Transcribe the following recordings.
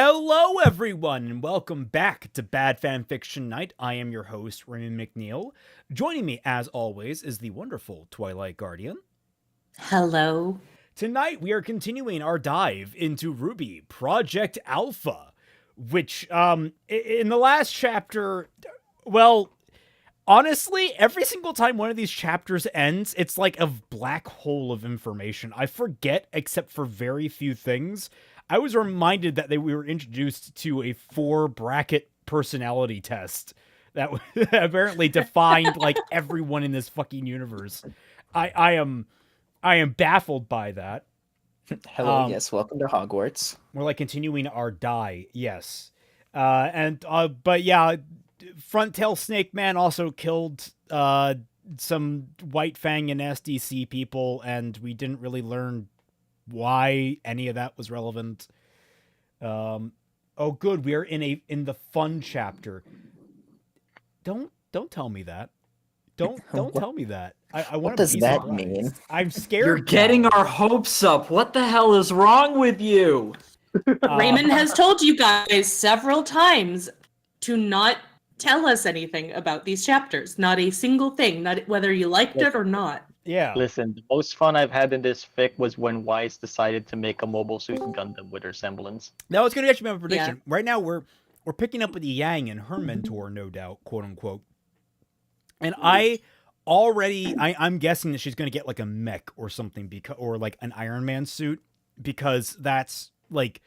Hello, everyone, and welcome back to Bad Fanfiction Night. I am your host, Raymond McNeil. Joining me, as always, is the wonderful Twilight Guardian. Hello. Tonight, we are continuing our dive into RWBY Project Alpha, which, in the last chapter, well, honestly, every single time one of these chapters ends, it's like a black hole of information. I forget, except for very few things. I was reminded that we were introduced to a 4-bracket personality test that apparently defined like everyone in this fucking universe. I am baffled by that. Hello, yes, welcome to Hogwarts. We're like continuing our die, yes. But yeah, Front Tail Snake Man also killed some White Fang and SDC people, and we didn't really learn why any of that was relevant. Oh good, we are in the fun chapter. Don't tell me that. Don't tell me that. I want. What does that mean? I'm scared. You're getting our hopes up. What the hell is wrong with you? Raymond has told you guys several times to not tell us anything about these chapters. Not a single thing, not whether you liked it or not. Yeah. Listen, the most fun I've had in this fic was when Wise decided to make a mobile suit Gundam with her semblance. That was going to get you my prediction. Yeah. Right now, we're picking up with Yang and her mentor, no doubt, quote unquote. And I'm guessing that she's going to get like a mech or something, or like an Iron Man suit, because that's like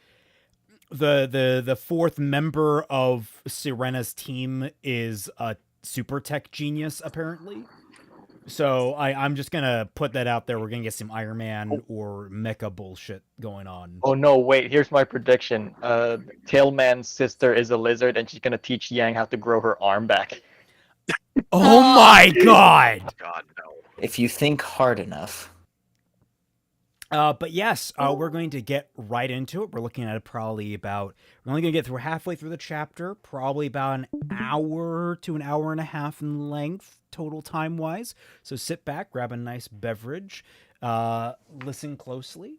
the fourth member of Sirena's team is a super tech genius, apparently. So I'm just going to put that out there. We're going to get some Iron Man or mecha bullshit going on. Oh no, wait, here's my prediction. Tailman's sister is a lizard and she's going to teach Yang how to grow her arm back. Oh my god! God, no. If you think hard enough. But yes, we're going to get right into it. We're looking at we're only going to get through halfway through the chapter, probably about an hour to an hour and a half in length, total time-wise. So sit back, grab a nice beverage, listen closely,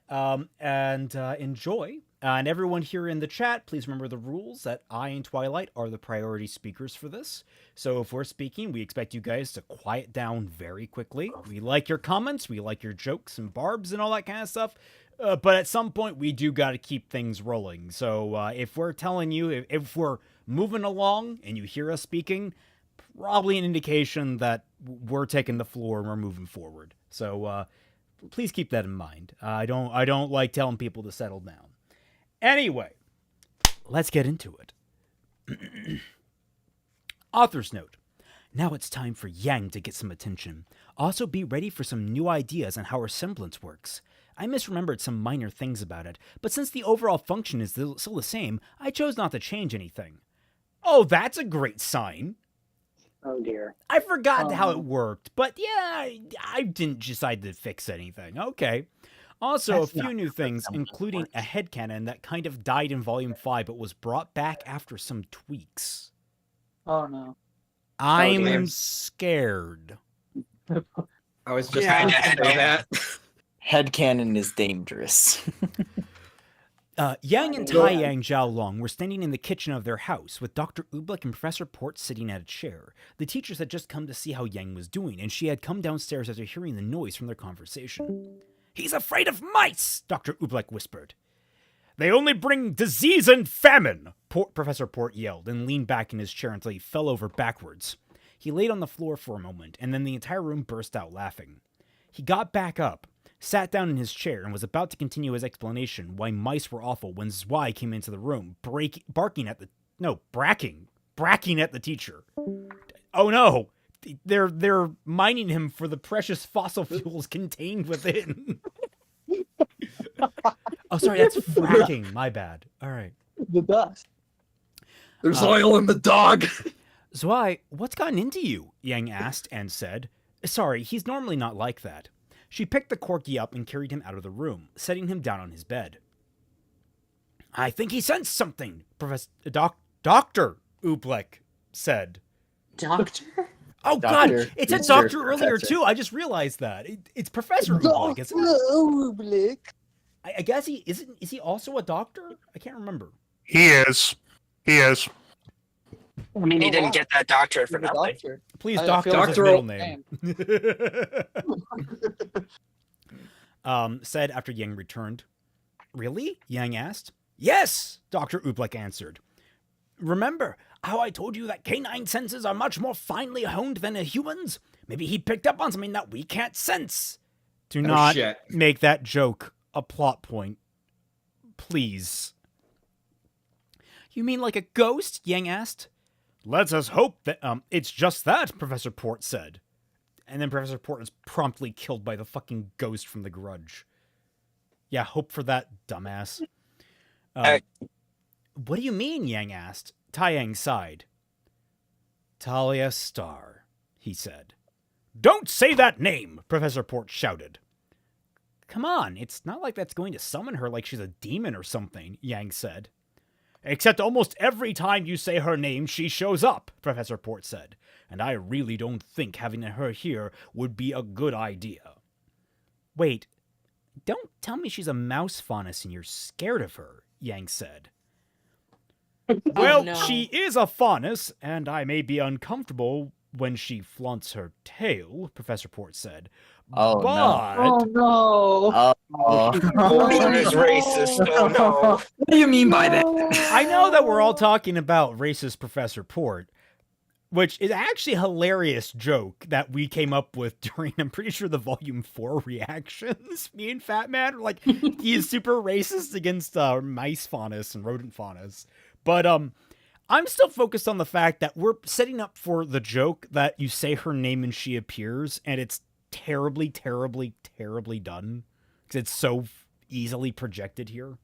and enjoy. And everyone here in the chat, please remember the rules that I and Twilight are the priority speakers for this. So if we're speaking, we expect you guys to quiet down very quickly. We like your comments, we like your jokes and barbs and all that kind of stuff. But at some point, we do got to keep things rolling. So if we're telling you, if we're moving along and you hear us speaking, probably an indication that we're taking the floor and we're moving forward. So please keep that in mind. I don't like telling people to settle down. Anyway, let's get into it. Author's note. Now it's time for Yang to get some attention. Also be ready for some new ideas on how her semblance works. I misremembered some minor things about it, but since the overall function is still the same, I chose not to change anything. Oh, that's a great sign. Oh dear. I forgot how it worked, but yeah, I didn't decide to fix anything. Okay. Also, a few new things, including a headcanon that kind of died in Volume 5, but was brought back after some tweaks. Oh no. I'm scared. I was just going to say that. Headcanon is dangerous. Yang and Tai Yang Zhaolong were standing in the kitchen of their house, with Dr. Oobleck and Professor Port sitting at a chair. The teachers had just come to see how Yang was doing, and she had come downstairs after hearing the noise from their conversation. "He's afraid of mice," Dr. Oobleck whispered. "They only bring disease and famine," Professor Port yelled, and leaned back in his chair until he fell over backwards. He laid on the floor for a moment, and then the entire room burst out laughing. He got back up, sat down in his chair, and was about to continue his explanation why mice were awful when Zwei came into the room, bracking at the teacher. Oh no! They're mining him for the precious fossil fuels contained within. Oh, sorry, that's fracking. My bad. All right. The dust. There's oil in the dog. Zwei, what's gotten into you? Yang asked and said, "Sorry, he's normally not like that." She picked the corgi up and carried him out of the room, setting him down on his bed. "I think he sensed something," Dr. Oobleck said. Doctor? Oh, Doctor, God, it said Mr. doctor earlier, Professor. too. I just realized that. It's Professor Oobleck, isn't it? Oobleck. I guess is he also a doctor? I can't remember. He is. He is. I mean, he Oh, didn't wow. get that doctorate for You're the nothing. doctor. Please, I doctor feel is his Doctoral middle name. Said after Yang returned. Really? Yang asked. Yes, Dr. Oobleck answered. Remember how I told you that canine senses are much more finely honed than a human's? Maybe he picked up on something that we can't sense. Do not shit. make that joke a plot point. Please. You mean like a ghost? Yang asked. Let's us hope that, it's just that, Professor Port said. And then Professor Port is promptly killed by the fucking ghost from The Grudge. Yeah, hope for that, dumbass. What do you mean, Yang asked. Taiyang sighed. Talia Star, he said. Don't say that name, Professor Port shouted. Come on, it's not like that's going to summon her like she's a demon or something, Yang said. Except almost every time you say her name, she shows up, Professor Port said. And I really don't think having her here would be a good idea. Wait, don't tell me she's a mouse faunus and you're scared of her, Yang said. Well, no. she is a faunus, and I may be uncomfortable when she flaunts her tail, Professor Port said. Oh, but... no. Oh. That is racist. Oh no. What do you mean by that? I know that we're all talking about racist Professor Port, which is actually a hilarious joke that we came up with during, I'm pretty sure, the Volume 4 reactions. Me and Fat Man were like, he is super racist against mice faunus and rodent faunus. But I'm still focused on the fact that we're setting up for the joke that you say her name and she appears, and it's terribly, terribly, terribly done because it's so easily projected here.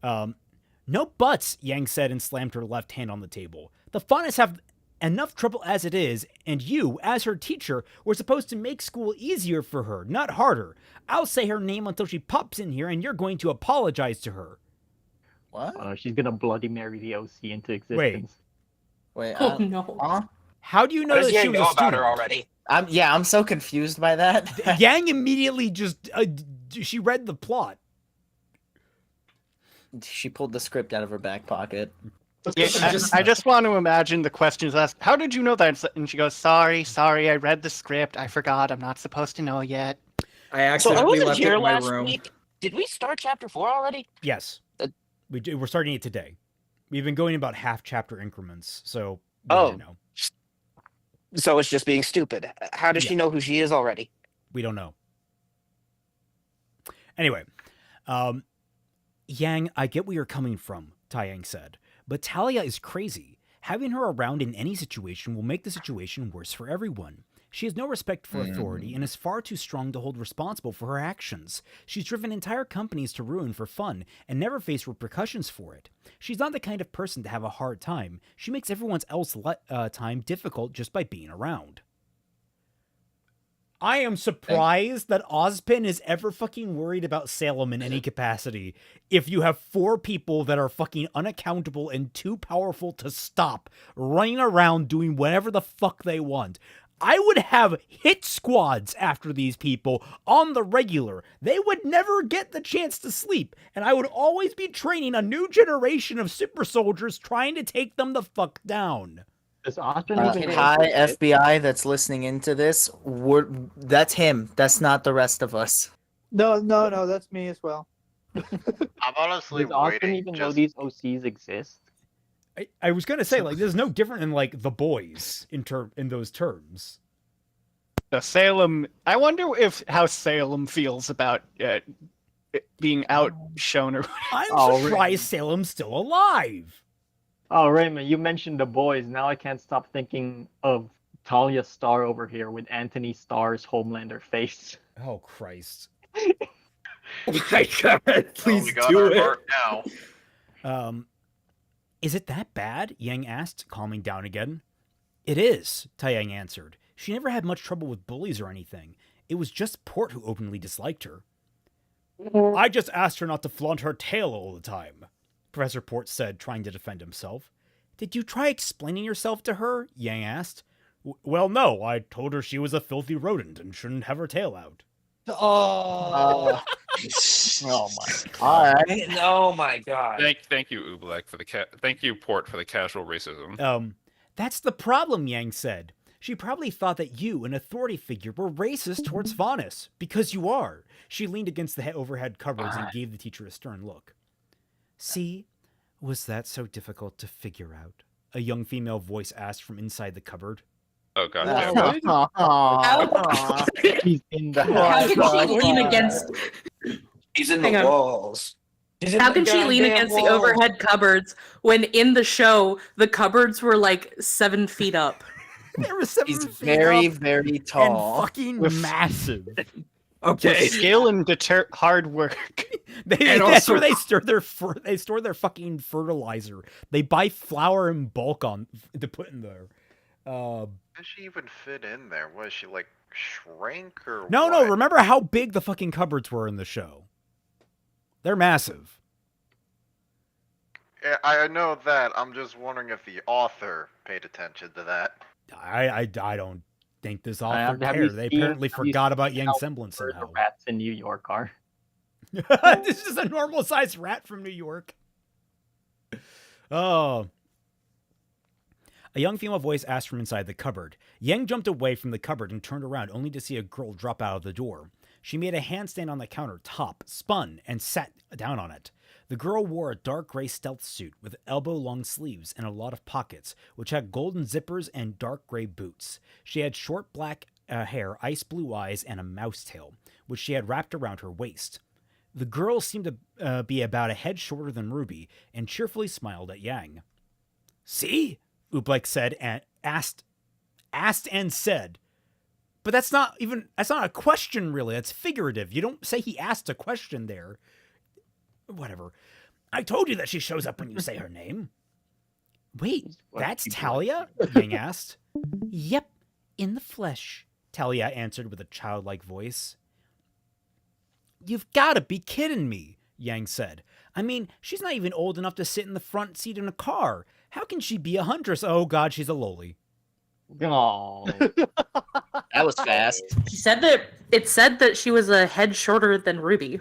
No buts, Yang said and slammed her left hand on the table. The faunus have enough trouble as it is, and you, as her teacher, were supposed to make school easier for her, not harder. I'll say her name until she pops in here, and you're going to apologize to her. What? She's gonna Bloody Mary the OC into existence. Wait. Oh no. Huh? How do you know How does that she Yang was know a about student? her already? I'm so confused by that. Yang immediately just, she read the plot. She pulled the script out of her back pocket. Yeah, I just want to imagine the questions asked. How did you know that? And she goes, sorry, I read the script. I forgot. I'm not supposed to know yet. I So I accidentally wasn't left it here in my last room. week. Did we start chapter 4 already? Yes. We're starting it today. We've been going about half chapter increments, so Oh. you know. So it's just being stupid. How does she know who she is already? We don't know. Anyway, Yang, I get where you're coming from, Taiyang said, but Talia is crazy. Having her around in any situation will make the situation worse for everyone. She has no respect for authority and is far too strong to hold responsible for her actions. She's driven entire companies to ruin for fun and never faced repercussions for it. She's not the kind of person to have a hard time. She makes everyone else's time difficult just by being around. I am surprised that Ozpin is ever fucking worried about Salem in any capacity. If you have 4 people that are fucking unaccountable and too powerful to stop running around doing whatever the fuck they want, I would have hit squads after these people on the regular. They would never get the chance to sleep, and I would always be training a new generation of super soldiers trying to take them the fuck down. Does Austin even know Hi, who it is? FBI that's listening into this. That's him. That's not the rest of us. No, that's me as well. I'm honestly Does Austin waiting. even know these OCs exist? I was gonna say, like, there's no different in like The Boys in those terms. So Salem, I wonder how Salem feels about it being outshone. Or I'm surprised Salem's still alive. Oh, Raymond, you mentioned The Boys. Now I can't stop thinking of Talia Starr over here with Anthony Starr's Homelander face. Oh Christ! Oh my god! Please do it. Now. Is it that bad? Yang asked, calming down again. It is, Taiyang answered. She never had much trouble with bullies or anything. It was just Port who openly disliked her. I just asked her not to flaunt her tail all the time, Professor Port said, trying to defend himself. Did you try explaining yourself to her? Yang asked. Well, no, I told her she was a filthy rodent and shouldn't have her tail out. Oh. Oh my. All right. Oh my god. Thank you, Ublek, for the thank you, Port, for the casual racism. That's the problem, Yang said. She probably thought that you, an authority figure, were racist towards Faunus, because you are. She leaned against the overhead cupboards and gave the teacher a stern look. See, was that so difficult to figure out? A young female voice asked from inside the cupboard. Oh god. Wow. Aw. He's in the How house. can she lean against? He's in Hang the on. walls. He's in How the can she lean goddamn against the walls. overhead cupboards when in the show the cupboards were like 7 feet up? They were 7 He's feet very, up very and tall. fucking With- massive. Okay. Skill and hard work. That's also- where they store their fucking fertilizer. They buy flour in bulk to put in there. How does she even fit in there? Was she like shrink or No, what? remember how big the fucking cupboards were in the show? They're massive. Yeah, I know that. I'm just wondering if the author paid attention to that. I don't think this author Have you cared. They seen- apparently have you forgot about seen Yang's how semblance where the somehow. rats in New York are? This is a normal sized rat from New York. Oh. A young female voice asked from inside the cupboard. Yang jumped away from the cupboard and turned around only to see a girl drop out of the door. She made a handstand on the countertop, spun, and sat down on it. The girl wore a dark gray stealth suit with elbow-long sleeves and a lot of pockets, which had golden zippers and dark gray boots. She had short black hair, ice blue eyes, and a mouse tail, which she had wrapped around her waist. The girl seemed to be about a head shorter than Ruby, and cheerfully smiled at Yang. See? Ublek said and asked and said. But that's not a question, really. That's figurative. You don't say he asked a question there. Whatever. I told you that she shows up when you say her name. Wait, that's Talia? Yang asked. Yep, in the flesh, Talia answered with a childlike voice. You've got to be kidding me, Yang said. I mean, she's not even old enough to sit in the front seat in a car. How can she be a huntress? Oh, God, she's a loli. Oh, That was fast. She said that it said that she was a head shorter than Ruby.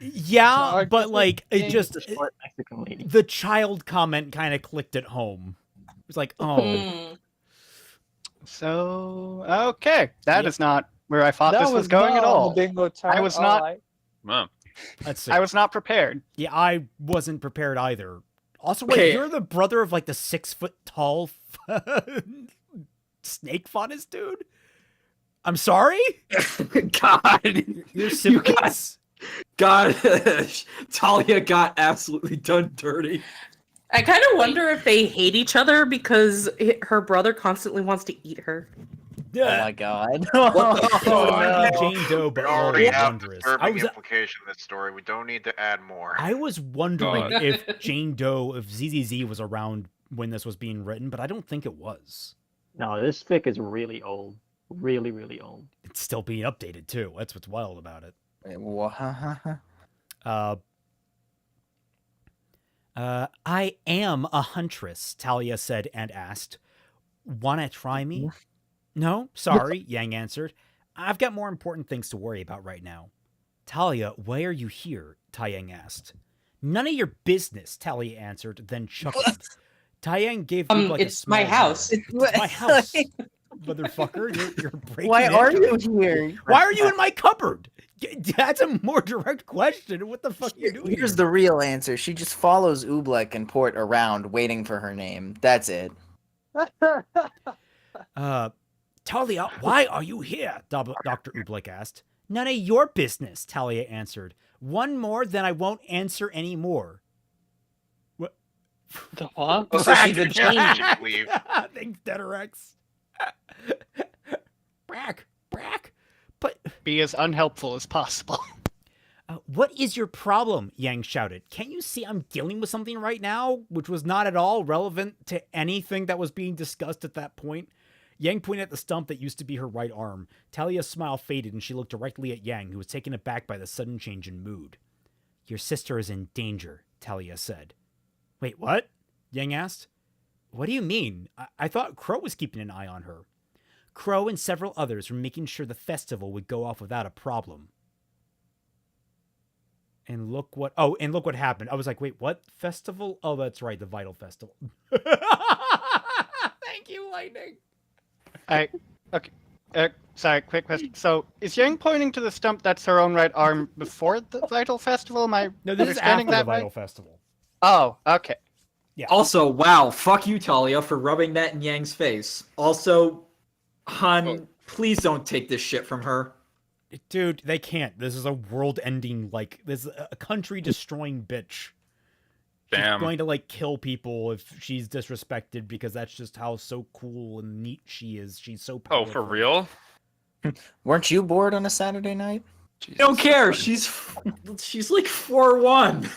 Yeah, Sorry, but like, it just, the short Mexican lady. the child comment kind of clicked at home. It was like, oh, Hmm. So okay, that Yep. is not where I thought That this was going not at on all. the bingo chart. I was not- Alright. Wow. let's see. I was not prepared. Yeah, I wasn't prepared either. Also, wait, Okay. you're the brother of like the 6 foot tall snake faunus dude? I'm sorry? God. Your You siblings? God. Talia got absolutely done dirty. I kind of wonder if they hate each other because her brother constantly wants to eat her. Oh my god. What the Oh, Jane Doe, but We already all have wondrous. disturbing implication in this story. We don't need to add more. I was wondering God. if Jane Doe, if ZZZ was around when this was being written, but I don't think it was. No, this fic is really old. Really, really old. It's still being updated too. That's what's wild about it. I am a huntress, Talia said and asked. Wanna try me? No, sorry, Yang answered. I've got more important things to worry about right now. Talia, why are you here? Taiyang asked. None of your business, Talia answered, then chuckled. Taiyang gave me like a It's my small house. nod. It's my house, motherfucker. You're breaking Why are into you it. here? Why are you in my cupboard? That's a more direct question. What the fuck are you doing? Here's here? the real answer. She just follows Ublek and Port around, waiting for her name. That's it. Talia, why are you here? Dr. Ublek asked. None of your business, Talia answered. One more, then I won't answer any more. What? The what? Oh, so she's a Yeah, genie. she should leave. Thanks, Deterex. Brack. But Be as unhelpful as possible. what is your problem? Yang shouted. Can't you see I'm dealing with something right now? Which was not at all relevant to anything that was being discussed at that point. Yang pointed at the stump that used to be her right arm. Talia's smile faded and she looked directly at Yang, who was taken aback by the sudden change in mood. Your sister is in danger, Talia said. Wait, what? Yang asked. What do you mean? I thought Crow was keeping an eye on her. Crow and several others were making sure the festival would go off without a problem. And look what happened. I was like, wait, what festival? Oh, that's right, the Vital Festival. Thank you, Lightning. Okay. Sorry, quick question. So, is Yang pointing to the stump that's her own right arm before the Vital Festival? Am I No, this is understanding after the that right? Vital Festival. Oh, okay. Also, wow, fuck you, Talia, for rubbing that in Yang's face. Also, Han, please don't take this shit from her. Dude, they can't. This is a world-ending, this is a country-destroying bitch. Damn. She's going to, kill people if she's disrespected because that's just how so cool and neat she is. She's so Oh, powerful. for real? Weren't you bored on a Saturday night? I don't care. She's like 4-1.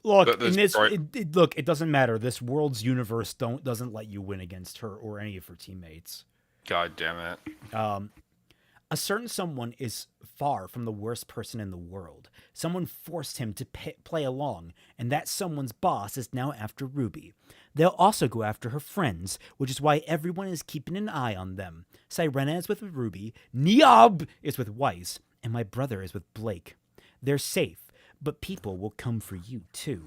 Look, This it doesn't matter. This world's universe doesn't let you win against her or any of her teammates. God damn it. A certain someone is far from the worst person in the world. Someone forced him to play along, and that someone's boss is now after RWBY. They'll also go after her friends, which is why everyone is keeping an eye on them. Sirena is with RWBY, Niab is with Weiss, and my brother is with Blake. They're safe, but people will come for you too.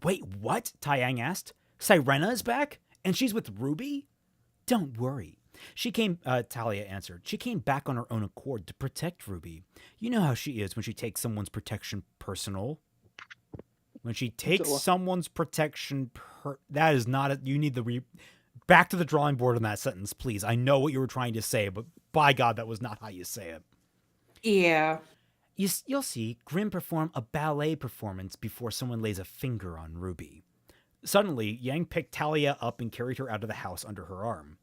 Wait, what? Taiyang asked. Sirena is back? And she's with RWBY? Don't worry. Talia answered. She came back on her own accord to protect RWBY. You know how she is when she takes someone's protection personal. When she takes someone's protection that is not you need back to the drawing board on that sentence, please. I know what you were trying to say, but by God, that was not how you say it. Yeah. You'll see Grim perform a ballet performance before someone lays a finger on RWBY. Suddenly, Yang picked Talia up and carried her out of the house under her arm.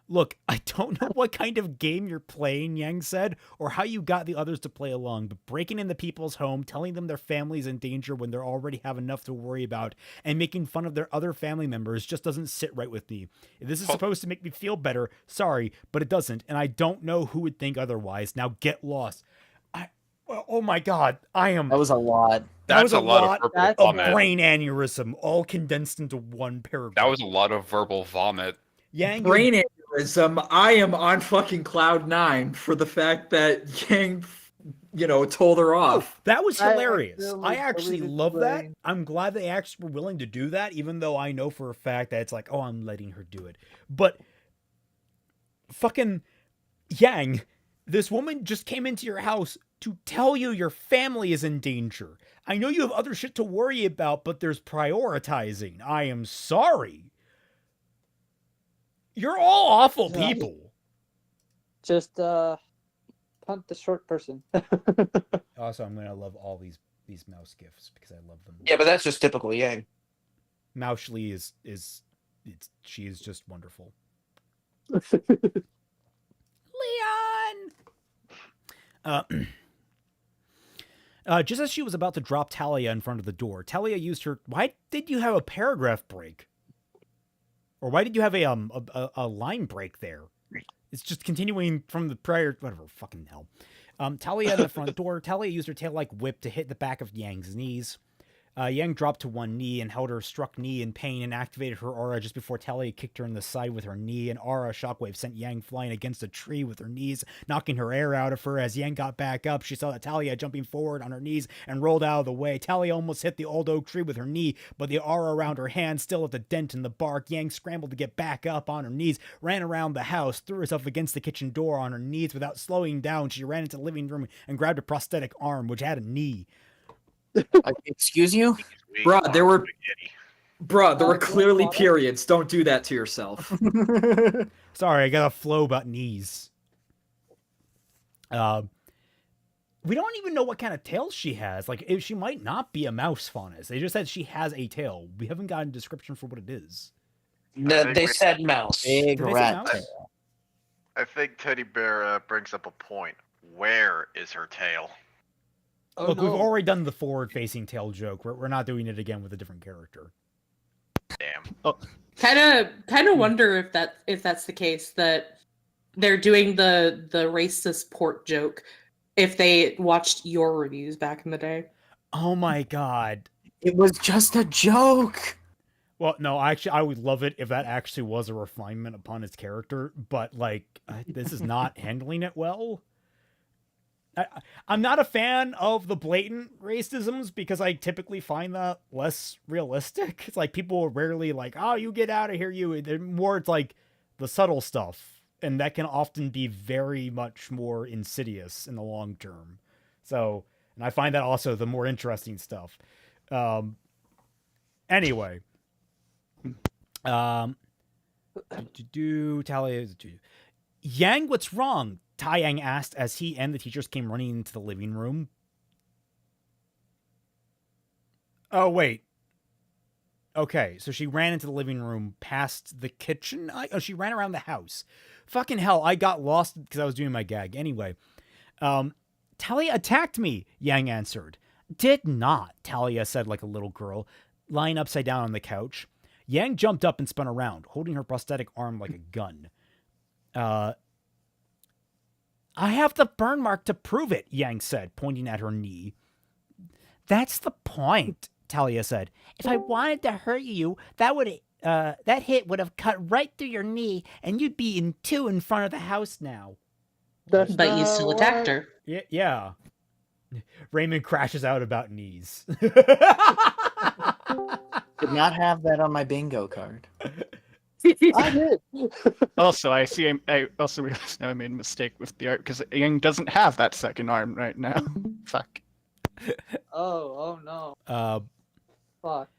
Look, I don't know what kind of game you're playing, Yang said, or how you got the others to play along, but breaking into people's home, telling them their family's in danger when they already have enough to worry about, and making fun of their other family members just doesn't sit right with me. If this is supposed to make me feel better, sorry, but it doesn't, and I don't know who would think otherwise. Now get lost. Oh my God, That was a lot. That was a lot of of vomit. brain aneurysm, all condensed into one paragraph. That was a lot of verbal vomit. Yang, Brain aneurysm. I am on fucking cloud 9 for the fact that Yang, told her off. that was hilarious. I I actually deleted love that. brain. I'm glad they actually were willing to do that, even though I know for a fact that it's like, oh, I'm letting her do it. But fucking Yang, this woman just came into your house to tell you your family is in danger. I know you have other shit to worry about, but there's prioritizing. I am sorry. You're all awful Yeah. people. Just punt the short person. Also, I'm gonna love all these mouse gifs because I love them. Yeah, but that's just typical Yang. Moushly she is just wonderful. Leon. Just as she was about to drop Talia in front of the door, Talia used her. Why did you have a paragraph break? Or why did you have a line break there? It's just continuing from the prior. Whatever, fucking hell. Talia at the front door. Talia used her tail-like whip to hit the back of Yang's knees. Yang dropped to one knee and held her struck knee in pain and activated her aura just before Talia kicked her in the side with her knee. An aura shockwave sent Yang flying against a tree with her knees, knocking her air out of her. As Yang got back up, she saw that Talia jumping forward on her knees and rolled out of the way. Talia almost hit the old oak tree with her knee, but the aura around her hand still left a dent in the bark. Yang scrambled to get back up on her knees, ran around the house, threw herself against the kitchen door on her knees. Without slowing down, she ran into the living room and grabbed a prosthetic arm, which had a knee. Excuse you? Bruh, there were clearly periods. Don't do that to yourself. Sorry, I got a flow about knees. We don't even know what kind of tail she has. She might not be a mouse faunus. They just said she has a tail. We haven't gotten a description for what it is. No, they said mouse. Big Did they say rat mouse? tail. I think Teddy Bear brings up a point. Where is her tail? Oh, Look, we've no. already done the forward-facing tail joke. We're not doing it again with a different character. Damn. Kind of wonder if that's the case, that they're doing the racist port joke if they watched your reviews back in the day. Oh my God. It was just a joke. Well, no, actually, I would love it if that actually was a refinement upon his character, but like, this is not handling it well. I'm not a fan of the blatant racisms because I typically find that less realistic. It's like people are rarely like, "Oh, you get out of here, you." They're more, it's like the subtle stuff, and that can often be very much more insidious in the long term. So, and I find that also the more interesting stuff. Anyway, Talia, Yang, what's wrong? Tai Yang asked as he and the teachers came running into the living room. Oh, wait. Okay, so she ran into the living room past the kitchen? She ran around the house. Fucking hell, I got lost because I was doing my gag. Anyway, Talia attacked me, Yang answered. Did not, Talia said like a little girl, lying upside down on the couch. Yang jumped up and spun around, holding her prosthetic arm like a gun. I have the burn mark to prove it, Yang said, pointing at her knee. That's the point, Talia said. If I wanted to hurt you, that hit would have cut right through your knee, and you'd be in two in front of the house now. But you still attacked her. Yeah. Raymond crashes out about knees. Did not have that on my bingo card. I did. Also, I also realized now I made a mistake with the art because Yang doesn't have that second arm right now. Fuck. Oh no. Fuck.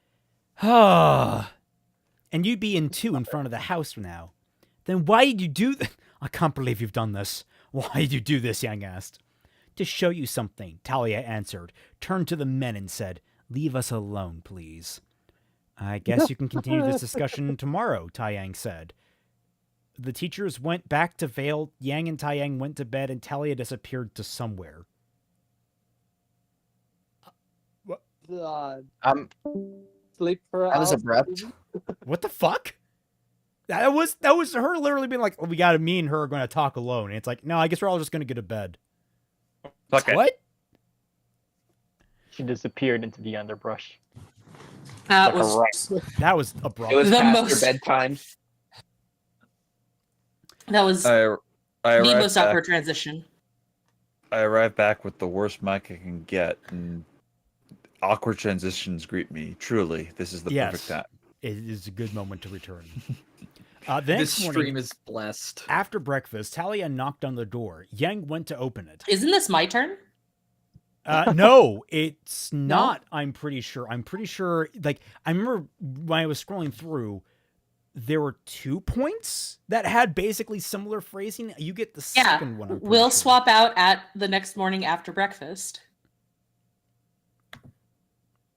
And you'd be in two in front of the house now. Then why did you do that? I can't believe you've done this. Why did you do this? Yang asked. To show you something, Talia answered, turned to the men and said, leave us alone, please. I guess you can continue this discussion tomorrow, Tai Yang said. The teachers went back to Vale, Yang and Tai Yang went to bed, and Talia disappeared to somewhere. Sleep for That was abrupt. What the fuck? That was her literally being like, we got me and her are going to talk alone. And it's like, no, I guess we're all just going to go to bed. Fuck it. What? She disappeared into the underbrush. That Like a was rat. That was abrupt. It was The past most- her bedtime. that was I the arrived most back, awkward transition. I arrived back with the worst mic I can get, and awkward transitions greet me. Truly, this is the perfect time. It is a good moment to return. The This next morning, stream is blessed. after breakfast, Talia knocked on the door. Yang went to open it. Isn't this my turn? No, it's not. I'm pretty sure. Like, I remember when I was scrolling through, there were 2 points that had basically similar phrasing. You get the Yeah. second one. I'm pretty We'll sure. swap out at the next morning after breakfast.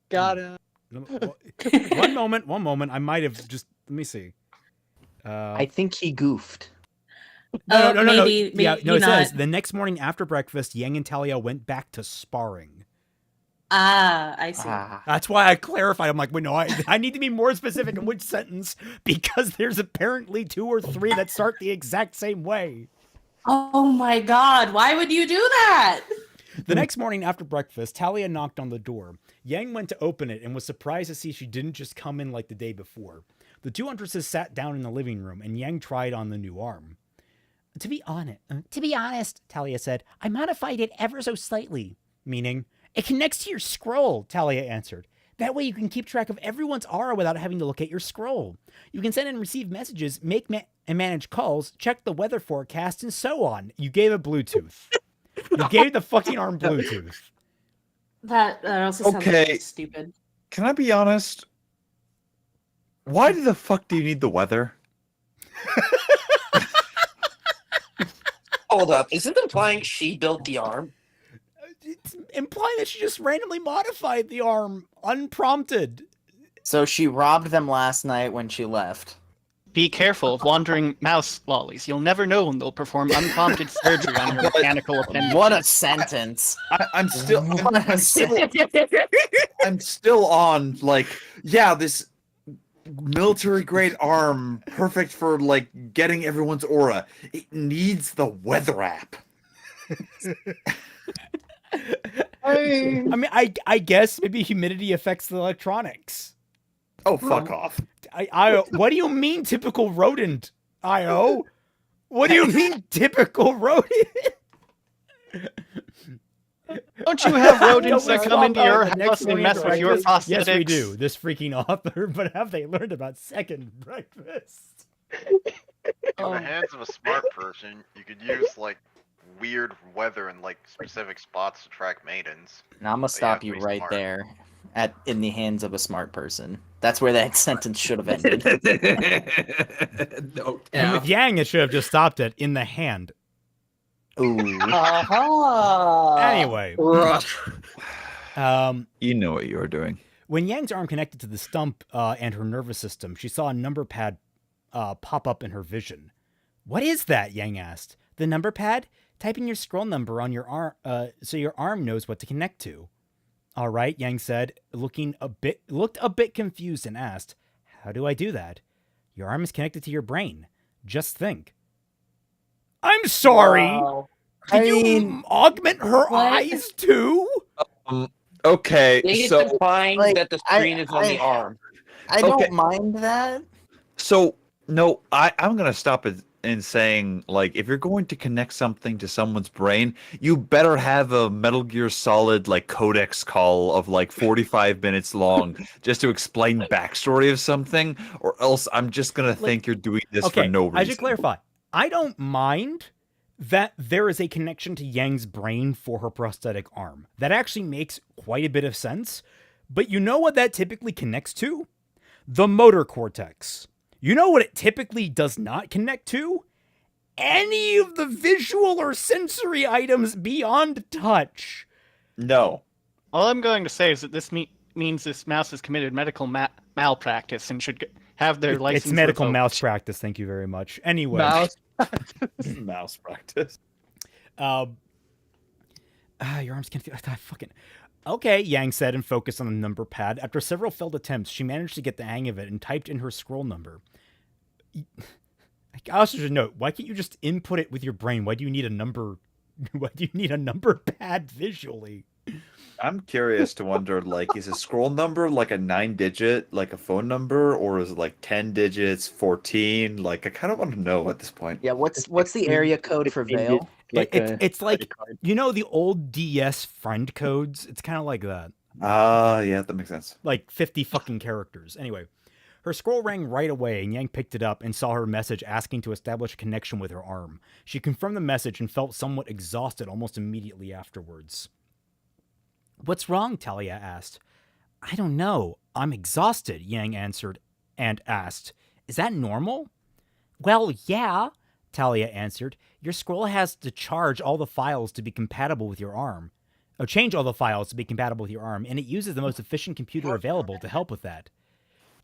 Got him. One moment. I might have just. Let me see. I think he goofed. No. Maybe Yeah, no, it not. says the next morning after breakfast, Yang and Talia went back to sparring. I see. That's why I clarified. I'm like, wait, no, I need to be more specific in which sentence because there's apparently 2 or 3 that start the exact same way. Oh my god, why would you do that? The next morning after breakfast, Talia knocked on the door. Yang went to open it and was surprised to see she didn't just come in like the day before. The 2 huntresses sat down in the living room and Yang tried on the new arm. To be honest, Talia said, I modified it ever so slightly. Meaning, it connects to your scroll, Talia answered. That way you can keep track of everyone's aura without having to look at your scroll. You can send and receive messages, make and manage calls, check the weather forecast, and so on. You gave it Bluetooth. You gave the fucking arm Bluetooth. That also sounds Okay. like stupid. Can I be honest? Why the fuck do you need the weather? Hold up. Is it implying she built the arm? It's implying that she just randomly modified the arm unprompted. So she robbed them last night when she left. Be careful of wandering mouse lollies. You'll never know when they'll perform unprompted surgery on your mechanical appendage. What a sentence. I'm still What a sentence. I'm still on like, yeah, this military grade arm, perfect for like getting everyone's aura. It needs the weather app. I mean, I guess maybe humidity affects the electronics. Oh, fuck off. What do you mean typical rodent, Io? What do you mean typical rodent? Don't you have rodents that Don't come into your swap out the house next and mess morning with your breakfast? prosthetics? Yes, we do. This freaking author, but have they learned about second breakfast? In the hands of a smart person, you could use like weird weather in like specific spots to track maidens. Now I'm gonna But stop have you to be right smart. there. In the hands of a smart person. That's where that sentence should have ended. No, And with Yang, it should have just stopped at in the hand. Ooh. Aha! Anyway, You know what you're doing. when Yang's arm connected to the stump and her nervous system, she saw a number pad pop up in her vision. What is that? Yang asked. The number pad? Type in your scroll number on your arm so your arm knows what to connect to. All right, Yang said, looked a bit confused and asked, how do I do that? Your arm is connected to your brain. Just think. I'm sorry. Wow. Did you augment her eyes too? Okay, They so define like, that the screen is on the arm. I Okay. don't mind that. So no, I'm gonna stop it in saying, like, if you're going to connect something to someone's brain, you better have a Metal Gear Solid like codex call of like 45 minutes long just to explain backstory of something, or else I'm just gonna think you're doing this for no reason. I should clarify. I don't mind that there is a connection to Yang's brain for her prosthetic arm. That actually makes quite a bit of sense. But you know what that typically connects to? The motor cortex. You know what it typically does not connect to? Any of the visual or sensory items beyond touch. No. All I'm going to say is that this means this mouse has committed medical malpractice and should have their license It's medical revoked. mouse practice. Thank you very much. Anyway. Mouse practice. Your arms can't feel. Fucking. Okay, Yang said and focused on the number pad. After several failed attempts, she managed to get the hang of it and typed in her scroll number. I also should note, why can't you just input it with your brain? Why do you need a number? Why do you need a number pad visually? I'm curious to wonder, like, is a scroll number like a 9-digit, like a phone number, or is it like 10 digits, 14? Like, I kind of want to know at this point. Yeah, what's the area code for Veil? It's like, you know, the old DS friend codes? It's kind of like that. Yeah, that makes sense. Like 50 fucking characters. Anyway, her scroll rang right away, and Yang picked it up and saw her message asking to establish a connection with her arm. She confirmed the message and felt somewhat exhausted almost immediately afterwards. What's wrong? Talia asked. I don't know. I'm exhausted, Yang answered and asked. Is that normal? Well, yeah, Talia answered. Your scroll has to charge all the files to be compatible with your arm. Change all the files to be compatible with your arm, and it uses the most efficient computer available to help with that.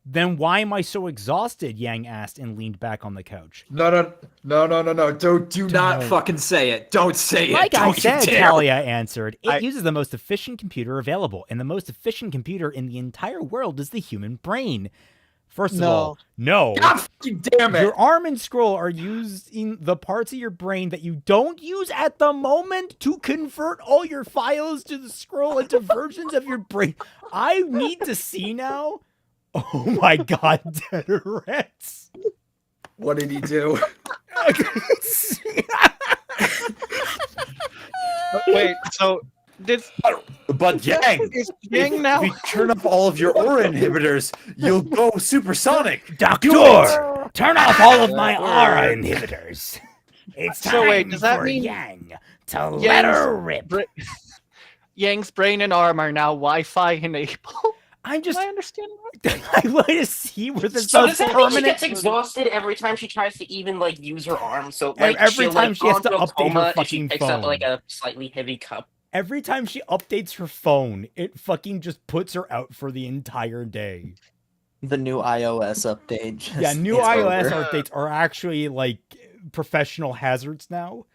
Then why am I so exhausted? Yang asked and leaned back on the couch. No. Do not fucking say it. Don't say it. Like I Don't you said, dare. Talia answered, it uses the most efficient computer available, and the most efficient computer in the entire world is the human brain. First of all, no. God fucking damn it. Your arm and scroll are using the parts of your brain that you don't use at the moment to convert all your files to the scroll into versions of your brain. I need to see now. Oh my god, Dead Rats. What did he do? Wait, so this. But Yang, Yang now. if you turn off all of your aura inhibitors, you'll go supersonic. Doctor, turn off all of my aura inhibitors. It's time So wait, does that for mean Yang to let her rip. Yang's brain and arm are now Wi-Fi enabled? I'm just. I understand. I want to see where this So does does that mean she permanent. gets exhausted every time she tries to even like use her arm? So like Every she'll, time like, she has to go into a update her coma if she fucking picks up phone. like a slightly heavy cup. Every time she updates her phone, it fucking just puts her out for the entire day. The new iOS update. Yeah, new it's iOS over. updates are actually like professional hazards now.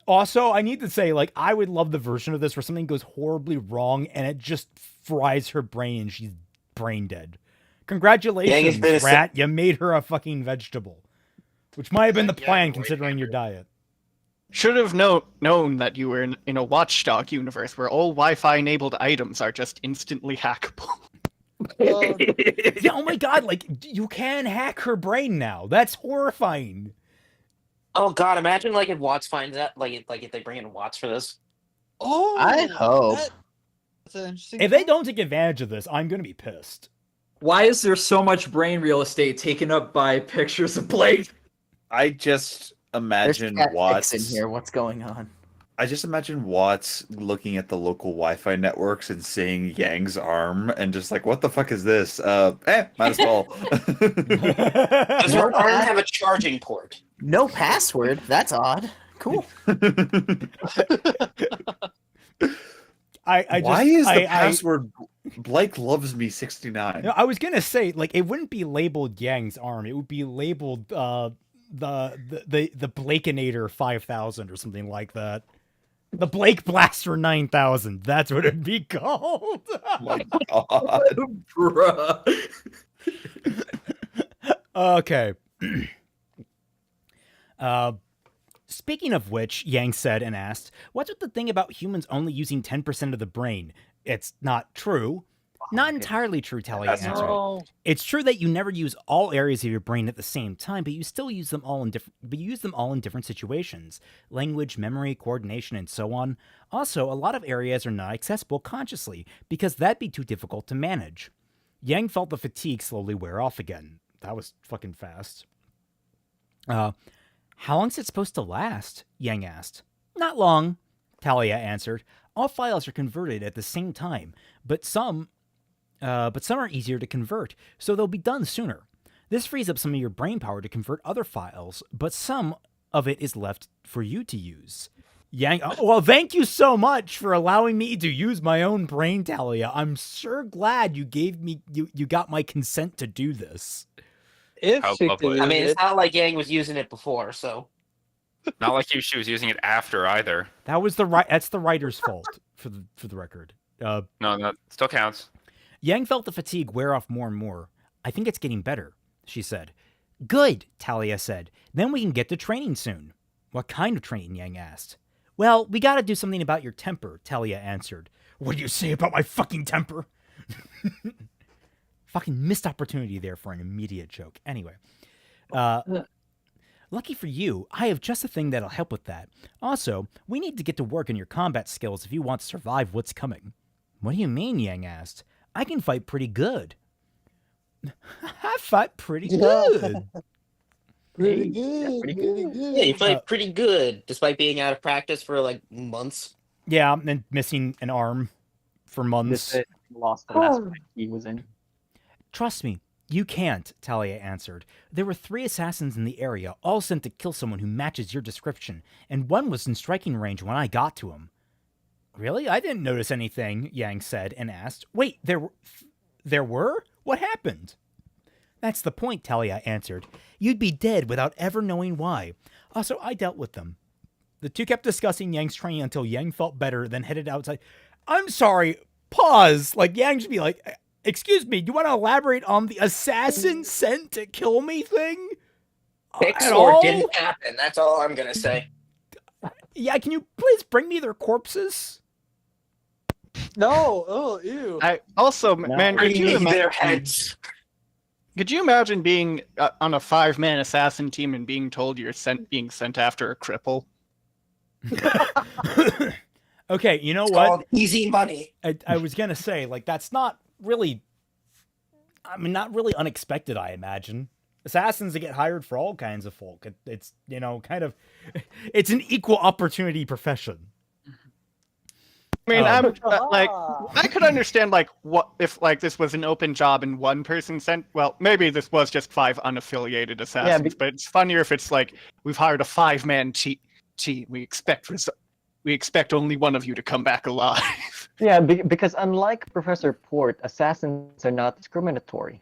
Also, I need to say, like, I would love the version of this where something goes horribly wrong and it just fries her brain and she's brain dead. Congratulations, Rat. You made her a fucking vegetable. Which might have been the plan considering your diet. Should have known that you were in a Watchdog universe where all Wi-Fi enabled items are just instantly hackable. Yeah, oh my god, like, you can hack her brain now. That's horrifying. Oh god, imagine like if Watts finds out, like if they bring in Watts for this. Oh, I hope. That's an interesting. If they don't take advantage of this, I'm gonna be pissed. Why is there so much brain real estate taken up by pictures of Blake? I just There's imagine cat Watts in here. What's going on? I just imagine Watts looking at the local Wi-Fi networks and seeing Yang's arm and just like, what the fuck is this? Might as well. Does her arm have a charging port? No password. That's odd. Cool. Why is the password Blake loves me 69? No, I was gonna say, like, it wouldn't be labeled Yang's arm. It would be labeled the Blakeinator 5000 or something like that. The Blake Blaster 9000. That's what it'd be called. Oh my god. Bruh. Okay. Speaking of which, Yang said and asked, what's with the thing about humans only using 10% of the brain? It's not true. Not entirely true, Talia answered. No. It's true that you never use all areas of your brain at the same time, but you still use them all in different situations. Language, memory, coordination, and so on. Also, a lot of areas are not accessible consciously, because that'd be too difficult to manage. Yang felt the fatigue slowly wear off again. That was fucking fast. How long's it supposed to last? Yang asked. Not long, Talia answered. All files are converted at the same time, but some are easier to convert, so they'll be done sooner. This frees up some of your brain power to convert other files, but some of it is left for you to use. Yang, well, thank you so much for allowing me to use my own brain, Talia. I'm sure glad you got my consent to do this. If How she lovely. did I mean, it- it's not like Yang was using it before, so. Not like she was using it after either. That's the writer's fault for the record. No, that still counts. Yang felt the fatigue wear off more and more. I think it's getting better, she said. Good, Talia said. Then we can get to training soon. What kind of training? Yang asked. Well, we gotta do something about your temper, Talia answered. What do you say about my fucking temper? Fucking missed opportunity there for an immediate joke. Anyway. Lucky for you, I have just a thing that'll help with that. Also, we need to get to work on your combat skills if you want to survive what's coming. What do you mean? Yang asked. I can fight pretty good. I fight pretty good. Pretty good. Pretty good. Yeah, you played pretty good, despite being out of practice for like months. Yeah, and missing an arm for months. This lost the last fight he was in. Trust me, you can't, Talia answered. There were 3 assassins in the area, all sent to kill someone who matches your description, and one was in striking range when I got to him. Really? I didn't notice anything, Yang said and asked. Wait, there were? What happened? That's the point, Talia answered. You'd be dead without ever knowing why. Also, I dealt with them. The two kept discussing Yang's training until Yang felt better, then headed outside. I'm sorry, pause. Like, Yang should be like, excuse me, do you want to elaborate on the assassin sent to kill me thing? Fix At or all? didn't happen. That's all I'm gonna say. Yeah, can you please bring me their corpses? No. Oh, ew. I also, man, could Bring you me imagine? their heads. Could you imagine being on a 5-man assassin team and being told you're being sent after a cripple? Okay, you know It's what? called easy money. I was gonna say, like, that's not really, not really unexpected, I imagine. Assassins that get hired for all kinds of folk. It's, kind of, it's an equal opportunity profession. I mean, like, Ah. I could understand, like, what if, like, this was an open job and one person sent. Well, maybe this was just 5 unaffiliated assassins, but it's funnier if it's like we've hired a 5-man team. We expect only one of you to come back alive. Yeah, because unlike Professor Port, assassins are not discriminatory.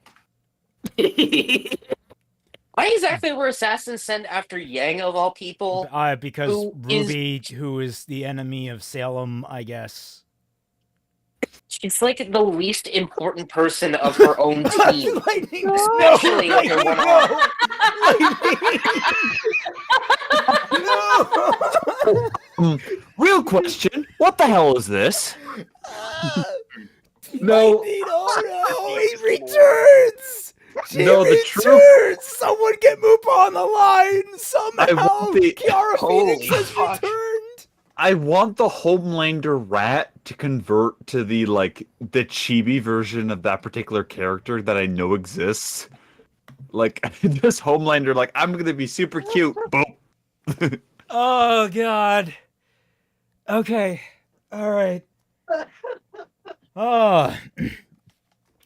Why exactly were assassins sent after Yang of all people? Because Who is- RWBY, who is the enemy of Salem, I guess. She's like the least important person of her own team. Lightning, Especially with her one arm. Real question: what the hell is this? No. Oh no, he returns! She No, the returns! Someone get Moopa on the line! Somehow Kiara Holy Phoenix has fuck. returned! I want the Homelander rat to convert to the chibi version of that particular character that I know exists. Like this Homelander, like I'm gonna be super cute. Boom. Oh god. Okay. Alright. Oh.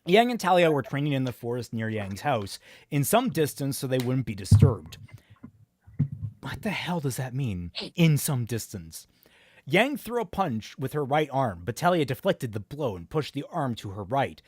Yang and Talia were training in the forest near Yang's house, in some distance so they wouldn't be disturbed. What the hell does that mean? In some distance. Yang threw a punch with her right arm, but Talia deflected the blow and pushed the arm to her right.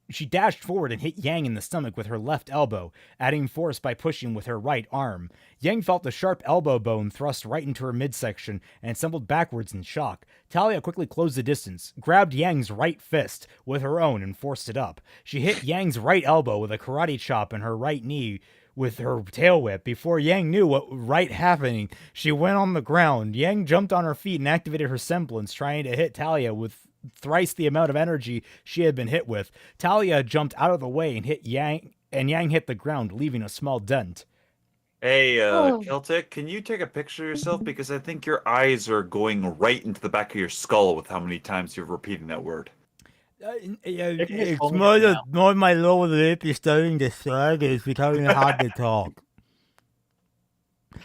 She dashed forward and hit Yang in the stomach with her left elbow, adding force by pushing with her right arm. Yang felt the sharp elbow bone thrust right into her midsection and stumbled backwards in shock. Talia quickly closed the distance, grabbed Yang's right fist with her own and forced it up. She hit Yang's right elbow with a karate chop and her right knee with her tail whip. Before Yang knew what was right happening, she went on the ground. Yang jumped on her feet and activated her semblance, trying to hit Talia with thrice the amount of energy she had been hit with. Talia jumped out of the way and hit Yang, and Yang hit the ground, leaving a small dent. Hey, Celtic, can you take a picture of yourself? Because I think your eyes are going right into the back of your skull with how many times you're repeating that word. It's more my lower lip is starting to sag. It's becoming hard to talk.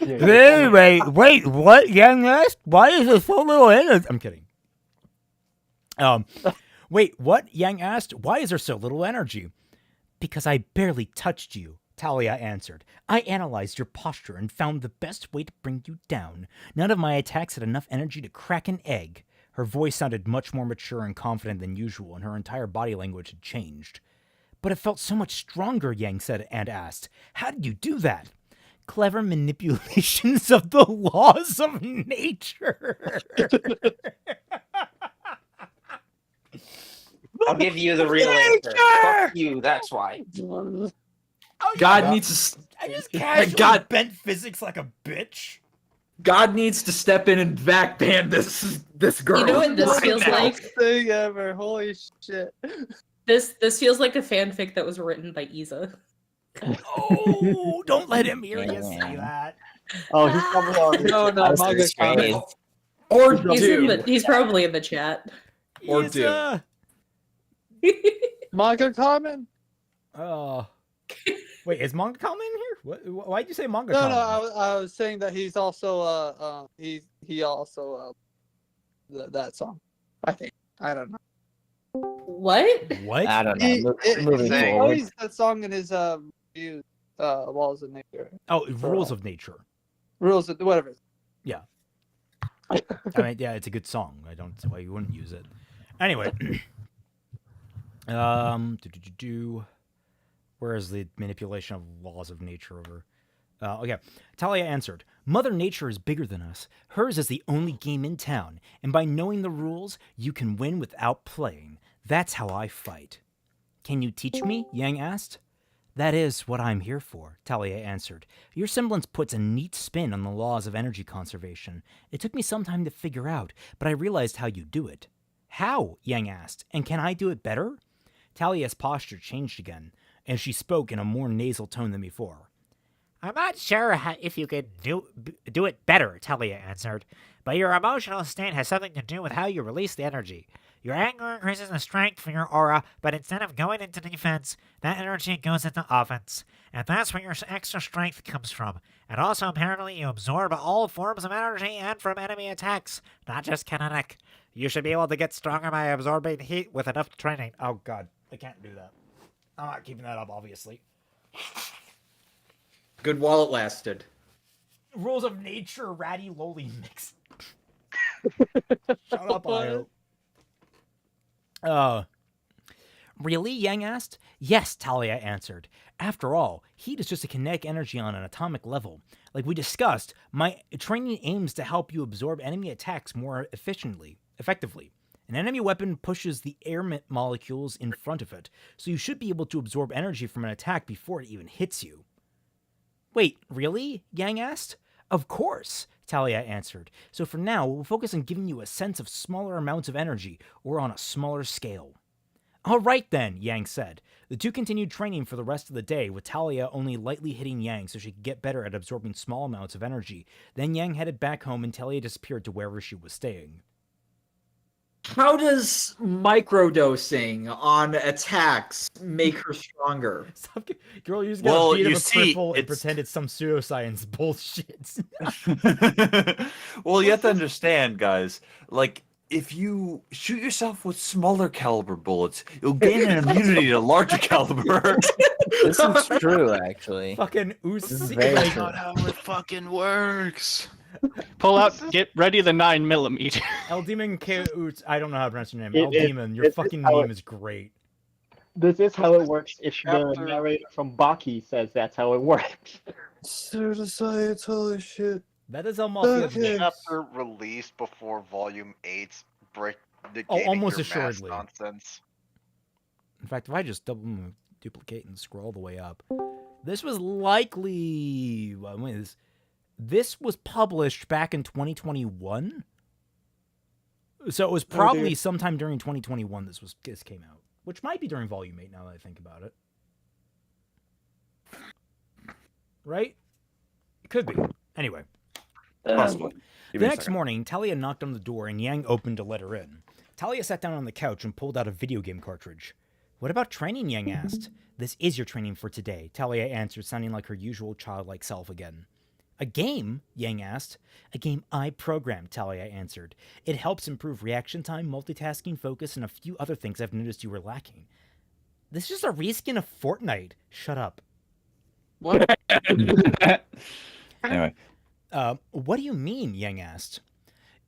Wait, what? Yang asked? Why is there so little energy? I'm kidding. Wait, what? Yang asked. Why is there so little energy? Because I barely touched you, Talia answered. I analyzed your posture and found the best way to bring you down. None of my attacks had enough energy to crack an egg. Her voice sounded much more mature and confident than usual, and her entire body language had changed. But it felt so much stronger, Yang said and asked. How did you do that? Clever manipulations of the laws of nature. I'll give you the real answer. Fuck you, that's why. God needs to. I just casually bent physics like a bitch. God needs to step in and backban this girl. You know what this feels like? Thing ever. Holy shit. This feels like a fanfic that was written by Iza. Oh, don't let him hear you say that. Oh, he's probably already. No, manga comment. Or he's probably in the chat. Or do. Manga comment? Oh. Wait, is manga comment in here? Why'd you say manga No, comment? no, I was saying that he's also he also that song. I think. I don't know. What? What? I don't know. Moving He forward. plays that song in his reviews, Walls of Nature. Oh, Rules of Nature. Rules of whatever. Yeah. I mean, yeah, it's a good song. I don't see why you wouldn't use it. Anyway. Where is the manipulation of laws of nature over? Okay. Talia answered, Mother Nature is bigger than us. Hers is the only game in town, and by knowing the rules, you can win without playing. That's how I fight. Can you teach me? Yang asked. That is what I'm here for, Talia answered. Your semblance puts a neat spin on the laws of energy conservation. It took me some time to figure out, but I realized how you do it. How? Yang asked. And can I do it better? Talia's posture changed again, and she spoke in a more nasal tone than before. I'm not sure if you could do it better, Talia answered, but your emotional state has something to do with how you release the energy. Your anger increases the strength from your aura, but instead of going into defense, that energy goes into offense. And that's where your extra strength comes from. And also, apparently, you absorb all forms of energy and from enemy attacks, not just kinetic. You should be able to get stronger by absorbing heat with enough training. Oh god, I can't do that. I'm not keeping that up, obviously. Good while it lasted. Rules of Nature, Ratty Loli mix. Shut up, Io. Really? Yang asked. Yes, Talia answered. After all, heat is just a kinetic energy on an atomic level. Like we discussed, my training aims to help you absorb enemy attacks more effectively. An enemy weapon pushes the air molecules in front of it, so you should be able to absorb energy from an attack before it even hits you. Wait, really? Yang asked. Of course, Talia answered. So for now, we'll focus on giving you a sense of smaller amounts of energy, or on a smaller scale. All right then, Yang said. The two continued training for the rest of the day, with Talia only lightly hitting Yang so she could get better at absorbing small amounts of energy. Then Yang headed back home and Talia disappeared to wherever she was staying. How does microdosing on attacks make her stronger? Stop, girl, you're just Well, gonna beat you him a see, cripple and it's- pretend it's some pseudoscience bullshit. Well, you have to understand, guys. Like, if you shoot yourself with smaller caliber bullets, you'll gain an immunity to larger caliber. This is true, actually. Fucking This is Uzi. very like, true. How it fucking works. Pull out, get ready the 9mm. El Demon K. I don't know how to pronounce your name. It El is- Demon, your this is fucking how name it- is great. This is how it works if the Chapter- narrator from Baki says that's how it works. Pseudoscience, holy shit. That is El Mafia's Okay. name. Chapter released before Volume 8's break negating almost your mass assuredly. nonsense. In fact, if I just duplicate and scroll the way up, this was likely. Well, wait, this was published back in 2021, so it was probably dear. sometime during 2021. This came out, which might be during Volume 8. Now that I think about it, right? It could be. Anyway. Possibly. Give The me a next second. morning, Talia knocked on the door and Yang opened to let her in. Talia sat down on the couch and pulled out a video game cartridge. What about training? Yang asked. This is your training for today, Talia answered, sounding like her usual childlike self again. A game? Yang asked. A game I programmed, Talia answered. It helps improve reaction time, multitasking, focus, and a few other things I've noticed you were lacking. This is just a reskin of Fortnite. Shut up. What? Anyway, What do you mean? Yang asked.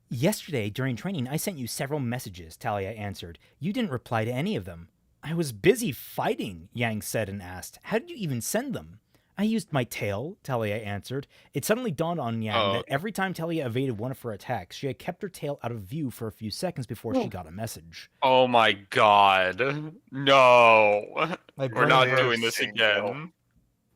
Yesterday, during training, I sent you several messages, Talia answered. You didn't reply to any of them. I was busy fighting, Yang said and asked. How did you even send them? I used my tail, Talia answered. It suddenly dawned on Yang that every time Talia evaded one of her attacks, she had kept her tail out of view for a few seconds before she got a message. Oh my god. No. My We're not brother doing this is again.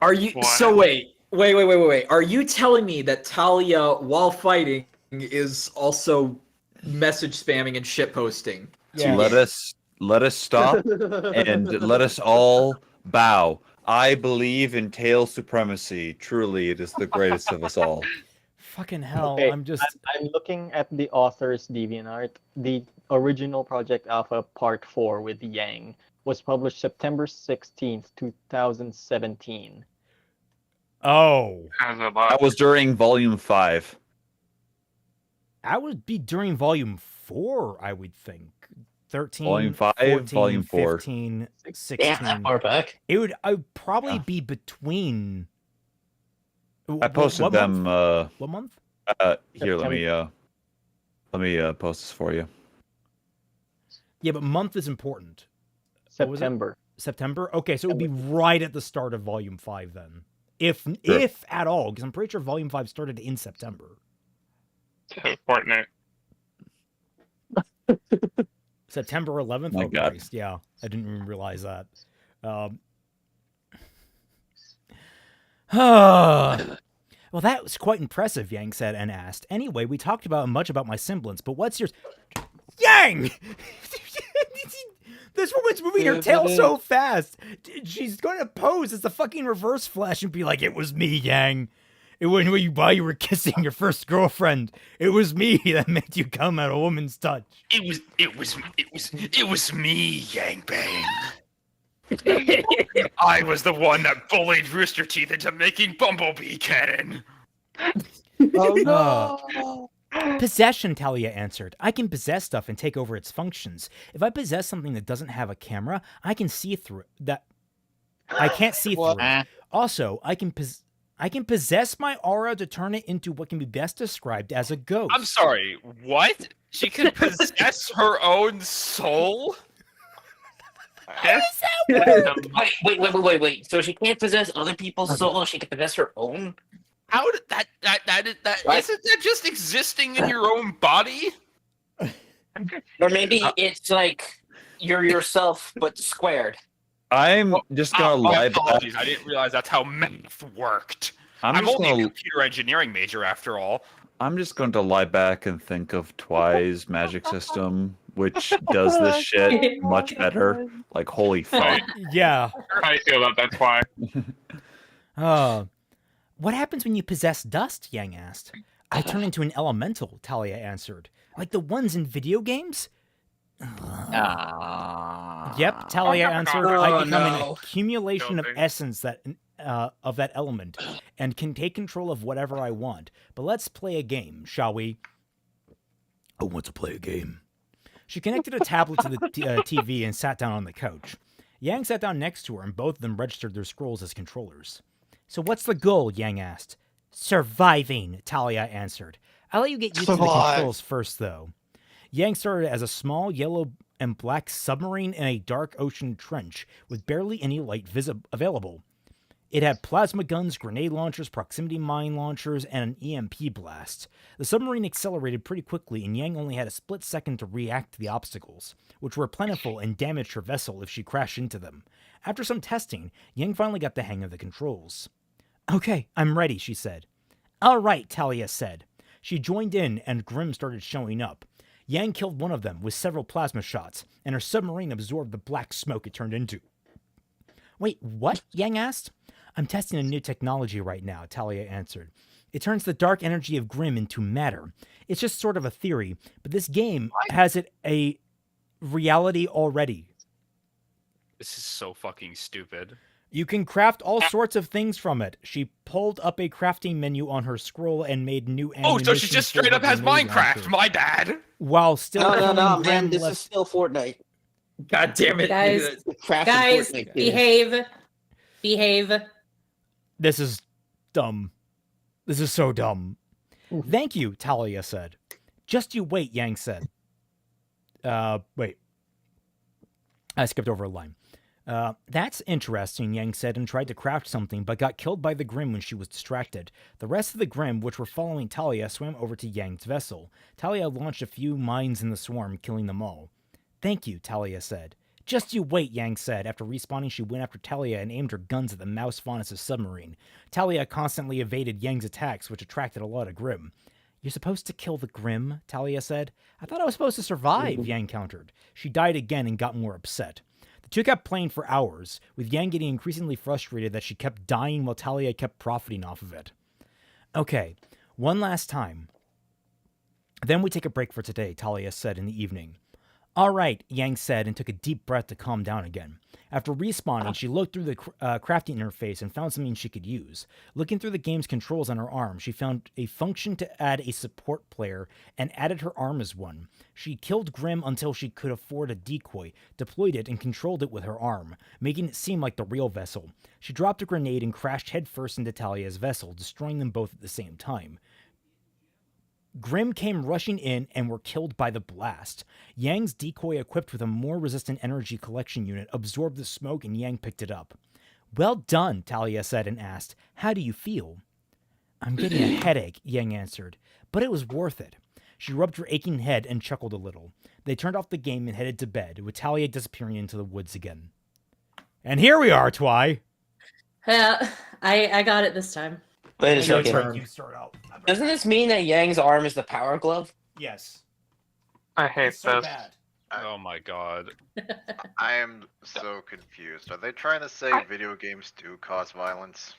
Are you What? so wait. Are you telling me that Talia, while fighting, is also message spamming and shit posting? Yeah. let us stop and let us all bow. I believe in tail supremacy. Truly, it is the greatest of us all. Fucking hell, Okay, I'm just... I'm looking at the author's DeviantArt. The original Project Alpha Part 4 with Yang was published September 16th, 2017. Oh. That was during Volume 5. That would be during Volume 4, I would think. 13, Volume 5, 14, Volume 4. 15, 16. Damn, that far back. It would probably be between... I posted what them. Month? What month? Here, let me post this for you. Yeah, but month is important. What was it? September. September? Okay, so it would be right at the start of Volume 5 then. If at all, because I'm pretty sure Volume 5 started in September. Fortnite. September 11th? My Oh, God. Christ. Yeah, I didn't even realize that. Well, that was quite impressive, Yang said and asked. Anyway, we talked about much about my semblance, but what's yours? Yang! This woman's moving her tail so fast. She's going to pose as the fucking Reverse Flash and be like, "It was me, Yang. It wasn't while you were kissing your first girlfriend. It was me that made you come at a woman's touch." It was me, Yang Bang. I was the one that bullied Rooster Teeth into making Bumblebee canon. Oh no! Possession, Talia answered. I can possess stuff and take over its functions. If I possess something that doesn't have a camera, I can see through it. I can't see through it. Also, I can possess my aura to turn it into what can be best described as a ghost. I'm sorry, what? She can possess her own soul? Wait. So she can't possess other people's soul, she can possess her own? How did that What? isn't that just existing in your own body? Or maybe it's like you're yourself but squared. I'm just gonna My lie back. apologies, I didn't realize that's how math worked. I'm just only a gonna, computer engineering major after all. I'm just going to lie back and think of Twi's magic system which does this shit much better. Like, holy fuck. Yeah. How you feel about that's why. What happens when you possess dust? Yang asked. I turn into an elemental, Talia answered. Like the ones in video games? Yep, Talia answered. I become an accumulation of essence that of that element, and can take control of whatever I want. But let's play a game, shall we? I want to play a game. She connected a tablet to the TV and sat down on the couch. Yang sat down next to her, and both of them registered their scrolls as controllers. So what's the goal? Yang asked. Surviving, Talia answered. I'll let you get used to the controls first, though. Yang started as a small yellow and black submarine in a dark ocean trench with barely any light available. It had plasma guns, grenade launchers, proximity mine launchers, and an EMP blast. The submarine accelerated pretty quickly, and Yang only had a split second to react to the obstacles, which were plentiful and damaged her vessel if she crashed into them. After some testing, Yang finally got the hang of the controls. Okay, I'm ready, she said. All right, Talia said. She joined in, and Grimm started showing up. Yang killed one of them with several plasma shots, and her submarine absorbed the black smoke it turned into. Wait, what? Yang asked. I'm testing a new technology right now, Talia answered. It turns the dark energy of Grimm into matter. It's just sort of a theory, but this game has it a reality already. This is so fucking stupid. You can craft all sorts of things from it. She pulled up a crafting menu on her scroll and made new ammunition. Oh, so she just straight up has Minecraft. My bad. While still no, man. This is still Fortnite. God damn it, guys! Fortnite, Behave. This is dumb. This is so dumb. Thank you, Talia said. Just you wait, Yang said. Wait. I skipped over a line. That's interesting, Yang said, and tried to craft something, but got killed by the Grimm when she was distracted. The rest of the Grimm, which were following Talia, swam over to Yang's vessel. Talia launched a few mines in the swarm, killing them all. Thank you, Talia said. Just you wait, Yang said. After respawning, she went after Talia and aimed her guns at the Mouse Faunus' submarine. Talia constantly evaded Yang's attacks, which attracted a lot of Grimm. You're supposed to kill the Grimm, Talia said. I thought I was supposed to survive, Yang countered. She died again and got more upset. The two kept playing for hours, with Yang getting increasingly frustrated that she kept dying while Talia kept profiting off of it. Okay, one last time. Then we take a break for today, Talia said in the evening. All right, Yang said and took a deep breath to calm down again. After respawning, she looked through the crafting interface and found something she could use. Looking through the game's controls on her arm, she found a function to add a support player and added her arm as one. She killed Grimm until she could afford a decoy, deployed it, and controlled it with her arm, making it seem like the real vessel. She dropped a grenade and crashed headfirst into Talia's vessel, destroying them both at the same time. Grimm came rushing in and were killed by the blast. Yang's decoy, equipped with a more resistant energy collection unit, absorbed the smoke and Yang picked it up. Well done, Talia said and asked, how do you feel? I'm getting a headache, Yang answered, but it was worth it. She rubbed her aching head and chuckled a little. They turned off the game and headed to bed, with Talia disappearing into the woods again. And here we are, Twy. I got it this time. Wait a second. You start out. Doesn't this mean that Yang's arm is the power glove? Yes. I hate It's so this. bad. Oh my god. I am so confused. Are they trying to say video games do cause violence?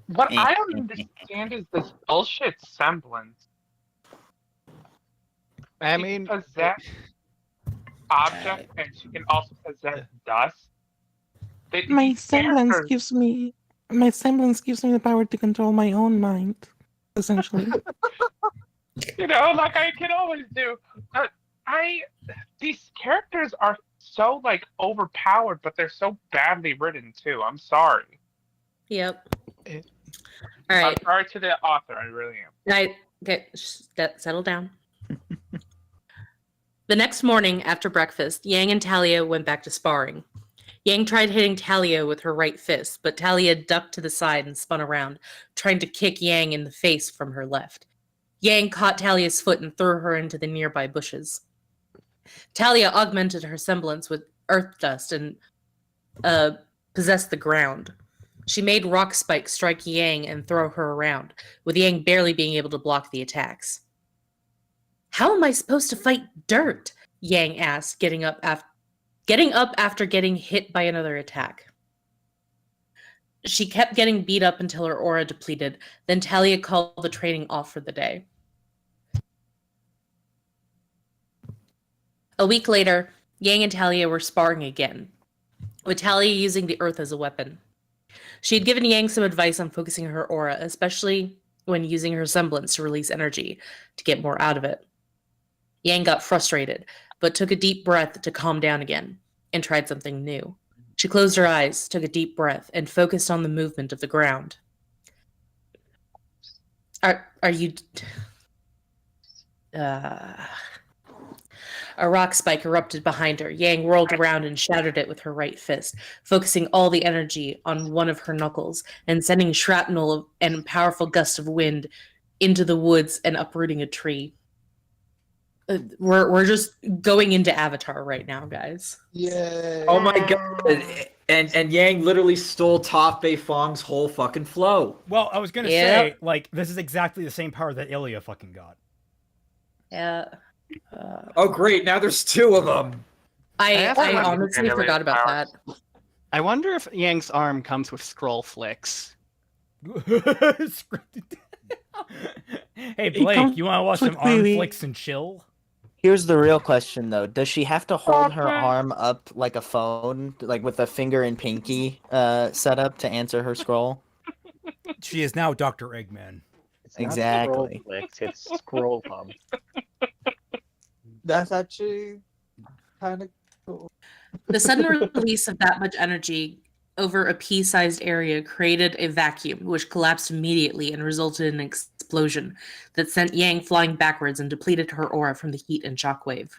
What I don't understand is this bullshit semblance. I She mean, can possess objects and she can also possess dust. My semblance gives me the power to control my own mind, essentially. You know, like I can always do. These characters are so like overpowered, but they're so badly written too. I'm sorry. Yep. All right. I'm sorry to the author. I really am. Okay, settle down. The next morning after breakfast, Yang and Talia went back to sparring. Yang tried hitting Talia with her right fist, but Talia ducked to the side and spun around, trying to kick Yang in the face from her left. Yang caught Talia's foot and threw her into the nearby bushes. Talia augmented her semblance with earth dust and possessed the ground. She made rock spikes strike Yang and throw her around, with Yang barely being able to block the attacks. How am I supposed to fight dirt? Yang asked, getting up after getting hit by another attack. She kept getting beat up until her aura depleted. Then Talia called the training off for the day. A week later, Yang and Talia were sparring again, with Talia using the earth as a weapon. She had given Yang some advice on focusing her aura, especially when using her semblance to release energy to get more out of it. Yang got frustrated, but took a deep breath to calm down again, and tried something new. She closed her eyes, took a deep breath, and focused on the movement of the ground. Are you... A rock spike erupted behind her. Yang whirled around and shattered it with her right fist, focusing all the energy on one of her knuckles and sending shrapnel and a powerful gust of wind into the woods and uprooting a tree. We're just going into Avatar right now, guys. Yay. Oh my god. And Yang literally stole Top Bei Fong's whole fucking flow. Well, I was gonna say, like, this is exactly the same power that Ilya fucking got. Yeah. Oh great, now there's two of them. I honestly forgot about that. I wonder if Yang's arm comes with scroll flicks. Hey Blake, you want to watch some arm flicks and chill? Here's the real question, though. Does she have to hold her arm up like a phone, like with a finger and pinky set up to answer her scroll? She is now Dr. Eggman. It's not Exactly. scroll flicks, it's scroll pump. That's actually kind of cool. The sudden release of that much energy over a pea-sized area created a vacuum, which collapsed immediately and resulted in an explosion that sent Yang flying backwards and depleted her aura from the heat and shockwave.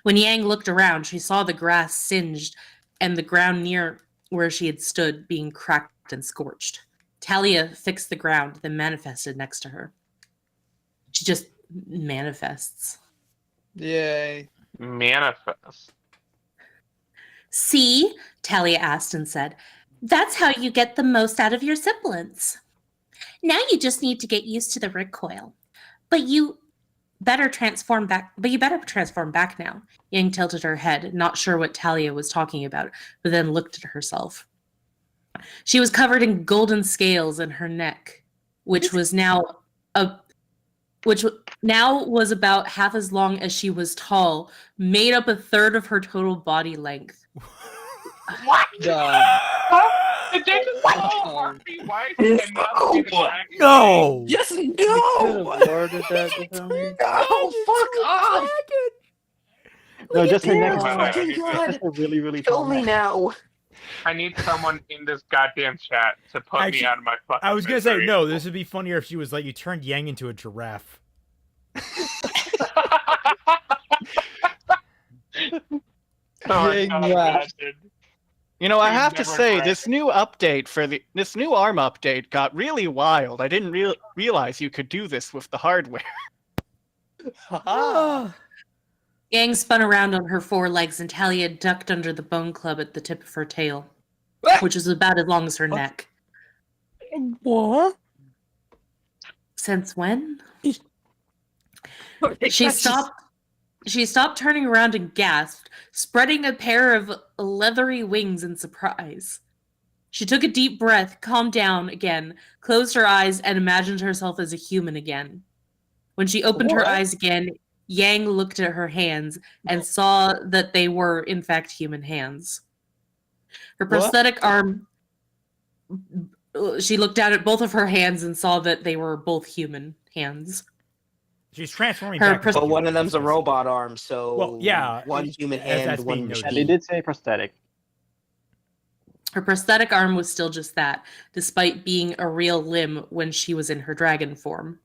When Yang looked around, she saw the grass singed and the ground near where she had stood being cracked and scorched. Talia fixed the ground, then manifested next to her. She just manifests. Yay. Manifest. See, Talia asked and said, that's how you get the most out of your semblance. Now you just need to get used to the recoil. But you better transform back now. Yang tilted her head, not sure what Talia was talking about, but then looked at herself. She was covered in golden scales in her neck, which now was about half as long as she was tall, made up a third of her total body length. What? No! Yes, no! Oh, fuck off! No, just her next God. really, really Kill tall me neck. now. I need someone in this goddamn chat to put Actually, me out of my fucking I was gonna say, misery. no, this would be funnier if she was like, you turned Yang into a giraffe. Oh, Yang God, laughed. dude. You know, I You've have to never say, tried. this new update this new ARM update got really wild. I didn't realize you could do this with the hardware. Yang spun around on her four legs and Talia ducked under the bone club at the tip of her tail, which was about as long as her neck. What? Since when? She stopped turning around and gasped, spreading a pair of leathery wings in surprise. She took a deep breath, calmed down again, closed her eyes, and imagined herself as a human again. When she opened her eyes again, Yang looked at her hands and saw that they were, in fact, human hands. Her prosthetic arm... She looked down at both of her hands and saw that they were both human hands. She's transforming Her back. But one of them's a robot arm, so Well, yeah, one human as that's hand, one being noted. And they machine. did say prosthetic. Her prosthetic arm was still just that, despite being a real limb when she was in her dragon form.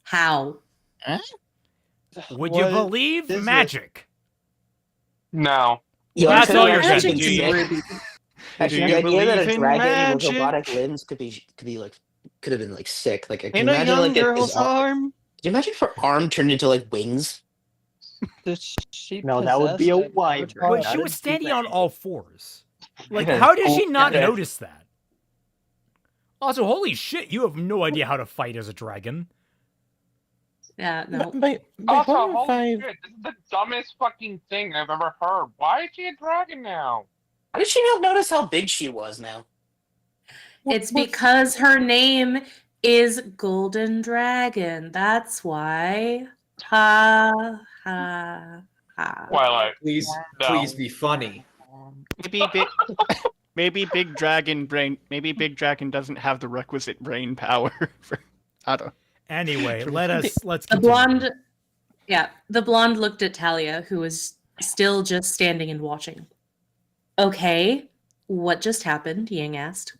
How? Would you What believe is it? magic? No. Yeah, That's so all you're actually, gonna do. Actually, Do the you idea that believe a in dragon with magic? robotic limbs could have been like sick. Like, can In you a imagine young like girl's his arm? arm? Can you imagine if her arm turned into like wings? Does she No, that would be a possess an wyvern. avatar? But not she a was standing on dragon. all fours. Like, Yeah. how did she not Yeah. notice that? Also, holy shit, you have no idea how to fight as a dragon. Yeah, no. By Also, 4 or holy 5, shit, this is the dumbest fucking thing I've ever heard. Why is she a dragon now? How did she not notice how big she was now? It's because her name is Golden Dragon. That's why. Ha ha ha. Twilight. Please, No. please be funny. Maybe big, maybe Big Dragon brain. Maybe Big Dragon doesn't have the requisite brain power. For, I don't. Anyway, let's The continue. blonde, yeah, the blonde looked at Talia, who was still just standing and watching. Okay, what just happened? Yang asked.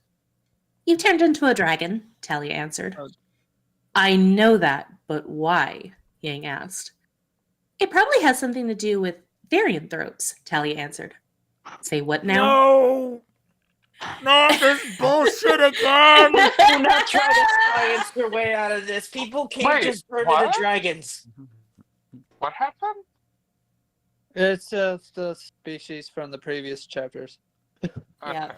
You turned into a dragon, Talia answered. I know that, but why? Yang asked. It probably has something to do with therianthropes, Talia answered. Say what now? No! Not this bullshit again! Do not try to science your way out of this. People can't Wait, just turn what? into dragons. What happened? It's the species from the previous chapters. Yeah.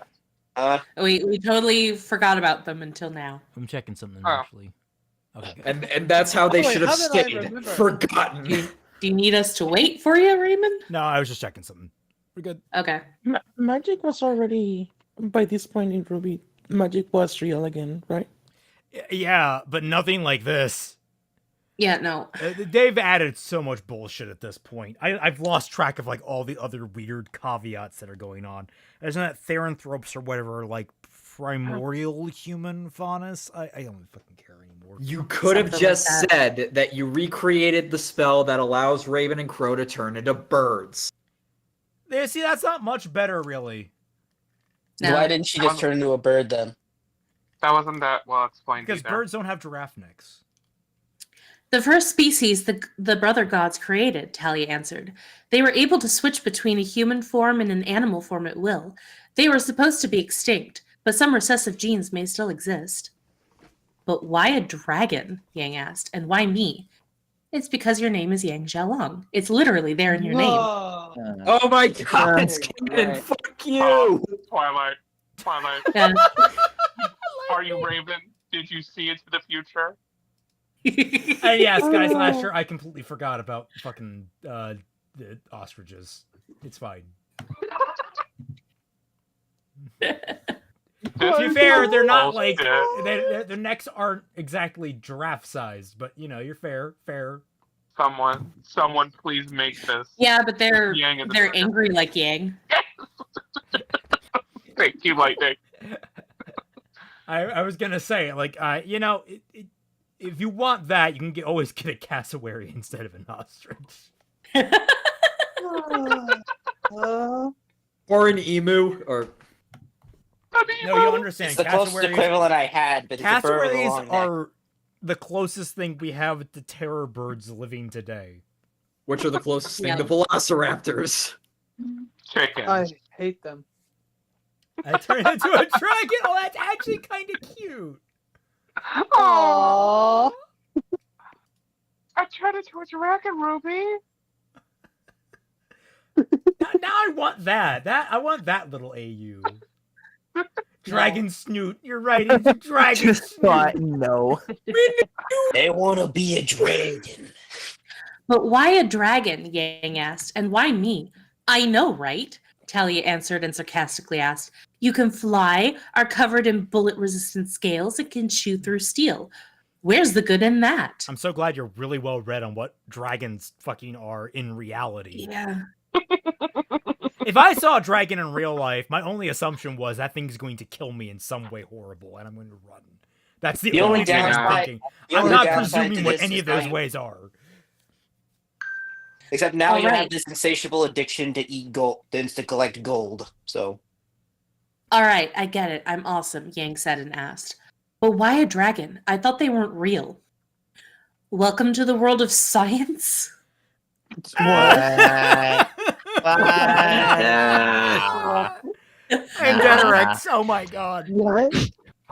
We totally forgot about them until now. I'm checking something Oh. actually. Okay, good. And that's how they Wait, should have how did I stayed. remember? Forgotten. Do you need us to wait for you, Raymond? No, I was just checking something. We're good. Okay. magic was already, by this point in RWBY, magic was real again, right? Yeah, but nothing like this. Yeah, no. They've added so much bullshit at this point. I've lost track of like all the other weird caveats that are going on. Isn't that therianthropes or whatever, like primordial human faunus? I don't fucking care anymore. You could have Something like just that. said that you recreated the spell that allows Raven and Crow to turn into birds. There, see, that's not much better, really. No. Why didn't she just turn into a bird then? That wasn't that well explained Because either. birds don't have giraffe necks. The first species the brother gods created, Talia answered. They were able to switch between a human form and an animal form at will. They were supposed to be extinct, but some recessive genes may still exist. But why a dragon? Yang asked. And why me? It's because your name is Yang Xiaolong. It's literally there in your name. Oh my god, it's canon. Fuck you. Twilight. Yeah. Are you Raven? Did you see into the future? And yes, guys, last year I completely forgot about fucking the ostriches. It's fine. To be fair, they're not like their necks aren't exactly giraffe sized, but you know, you're fair. Someone, please make this. Yeah, but they're Yang is a they're dragon. angry like Yang. Thank you, Lightning. I was gonna say, like, you know, if you want that, you can always get a cassowary instead of an ostrich. Or an emu, or No, you understand. It's the closest equivalent I had, but it's a bird with a Cassowaries long neck. are the closest thing we have to terror birds living today. which are the closest thing Yeah. to velociraptors. Chicken. I hate them. I turned into a dragon. Oh, that's actually kind of cute. Aww. I turned into a dragon, Ruby. Now I want that. I want that little AU. Dragon snoot. You're right. It's a dragon Just snoot. thought no. They want to be a dragon. But why a dragon? Yang asked. And why me? I know, right? Talia answered and sarcastically asked. You can fly, are covered in bullet-resistant scales, and can chew through steel. Where's the good in that? I'm so glad you're really well read on what dragons fucking are in reality. Yeah. If I saw a dragon in real life, my only assumption was that thing's going to kill me in some way horrible, and I'm going to run. That's the, The only only thing I'm downside- thinking. the I'm only not downside presuming to what this any is of those now- ways are. Except now you Alright. have this insatiable addiction to eat gold, to collect gold. So All right, I get it. I'm awesome, Yang said and asked. But why a dragon? I thought they weren't real. Welcome to the world of science. What? And Deterex, oh my god. What?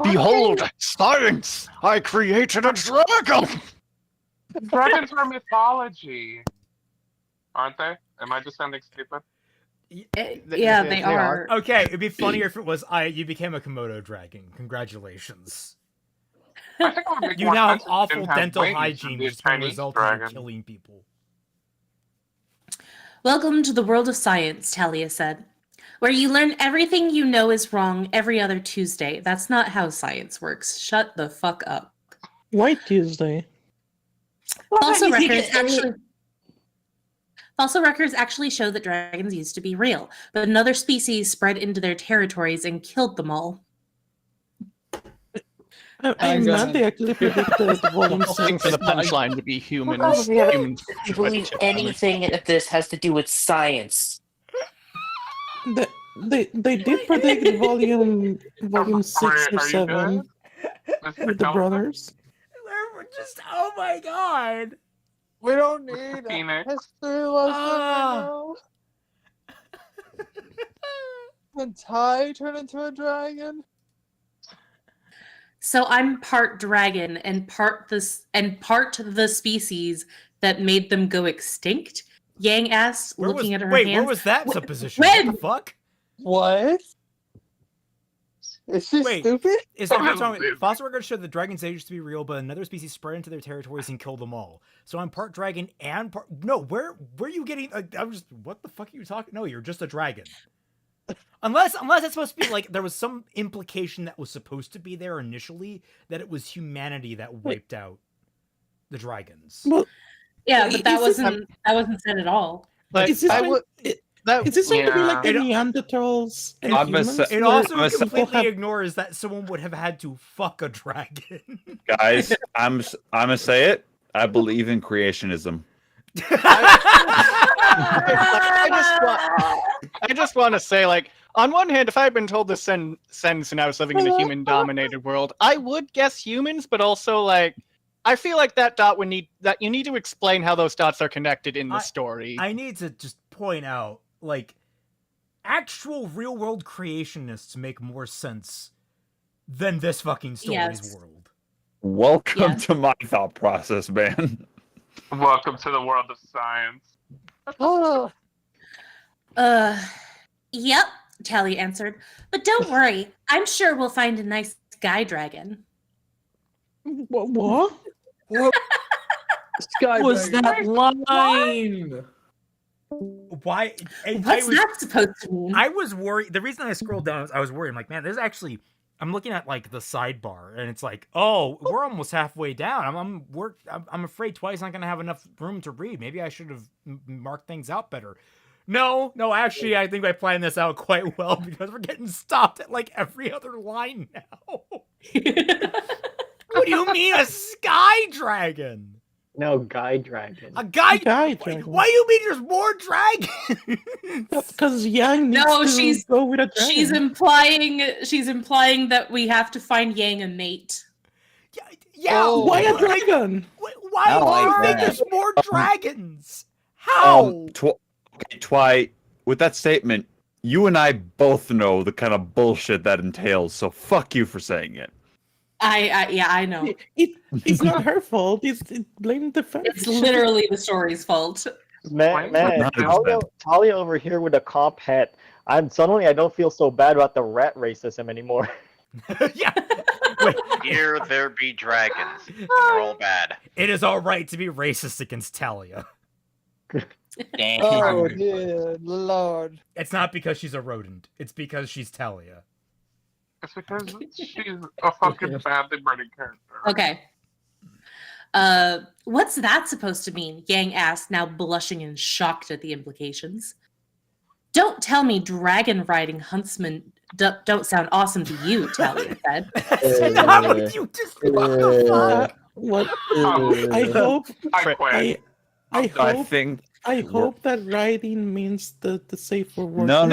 Behold, science! I created a dragon! Dragons are mythology, aren't they? Am I just sounding stupid? Yeah, they are. Okay, it'd be funnier if it was you became a Komodo dragon. Congratulations. I think it would make You more now have sense if it awful didn't have dental wings and hygiene, be a which is going to Chinese result in you dragon. killing people. Welcome to the world of science, Talia said, where you learn everything you know is wrong every other Tuesday. That's not how science works. Shut the fuck up. White Tuesday. Fossil records actually show that dragons used to be real, but another species spread into their territories and killed them all. I'm mad they actually predicted volume Hoping 6. for the punchline to be humans. I Humans. believe anything of this has to do with science. They did predict volume 6 or 7 with the brothers. We're just, oh my god. We don't need a history lesson right now. When Ty turned into a dragon. So I'm part dragon and part the species that made them go extinct? Yang asked, looking at her hands. Where was that supposition? What the fuck? What? Is she stupid? Fossil records show that dragons used to be real, but another species spread into their territories and killed them all. So I'm part dragon and part... No, where are you getting... I'm just... What the fuck are you talking... No, you're just a dragon. Unless it's supposed to be like there was some implication that was supposed to be there initially that it was humanity that wiped out the dragons. Well, yeah, but that wasn't said at all. Like, is this going to be like the Neanderthals and humans? It also completely ignores that someone would have had to fuck a dragon. Guys, I'm gonna say it. I believe in creationism. I just want to say, like, on one hand, if I had been told this sentence and I was living in a human-dominated world, I would guess humans, but also, like, I feel like that dot would need that you need to explain how those dots are connected in the story. I need to just point out, like, actual real-world creationists make more sense than this fucking story's world. Welcome to my thought process, man. Welcome to the world of science. Oh. Yep, Talia answered. But don't worry, I'm sure we'll find a nice guy dragon. What? What was that line? Why? What's that supposed to mean? I was worried. The reason I scrolled down, I was worried. I'm like, man, there's actually... I'm looking at like the sidebar, and it's like, oh, we're almost halfway down. I'm afraid Twice not gonna have enough room to read. Maybe I should have marked things out better. No, actually, I think I planned this out quite well because we're getting stopped at like every other line now. What do you mean, a sky dragon? No, guy dragon. A guy dragon. Why do you mean there's more dragons? Because Yang needs to go with a dragon. She's implying that we have to find Yang a mate. Yeah. Why a dragon? Why do you think there's more dragons? How? Twy, with that statement, you and I both know the kind of bullshit that entails, so fuck you for saying it. I know. It's not her fault. It's blame the fact. It's literally the story's fault. Man, Talia over here with a cop hat. I don't feel so bad about the rat racism anymore. Here there be dragons. They're all bad. It is all right to be racist against Talia. Oh dear Lord! It's not because she's a rodent. It's because she's Talia. It's because she's a fucking badly written character. Okay. What's that supposed to mean? Yang asked, now blushing and shocked at the implications. Don't tell me dragon riding huntsmen don't sound awesome to you, Talia said. Not with you, just what the fuck? What? I hope that riding means the safer word. No.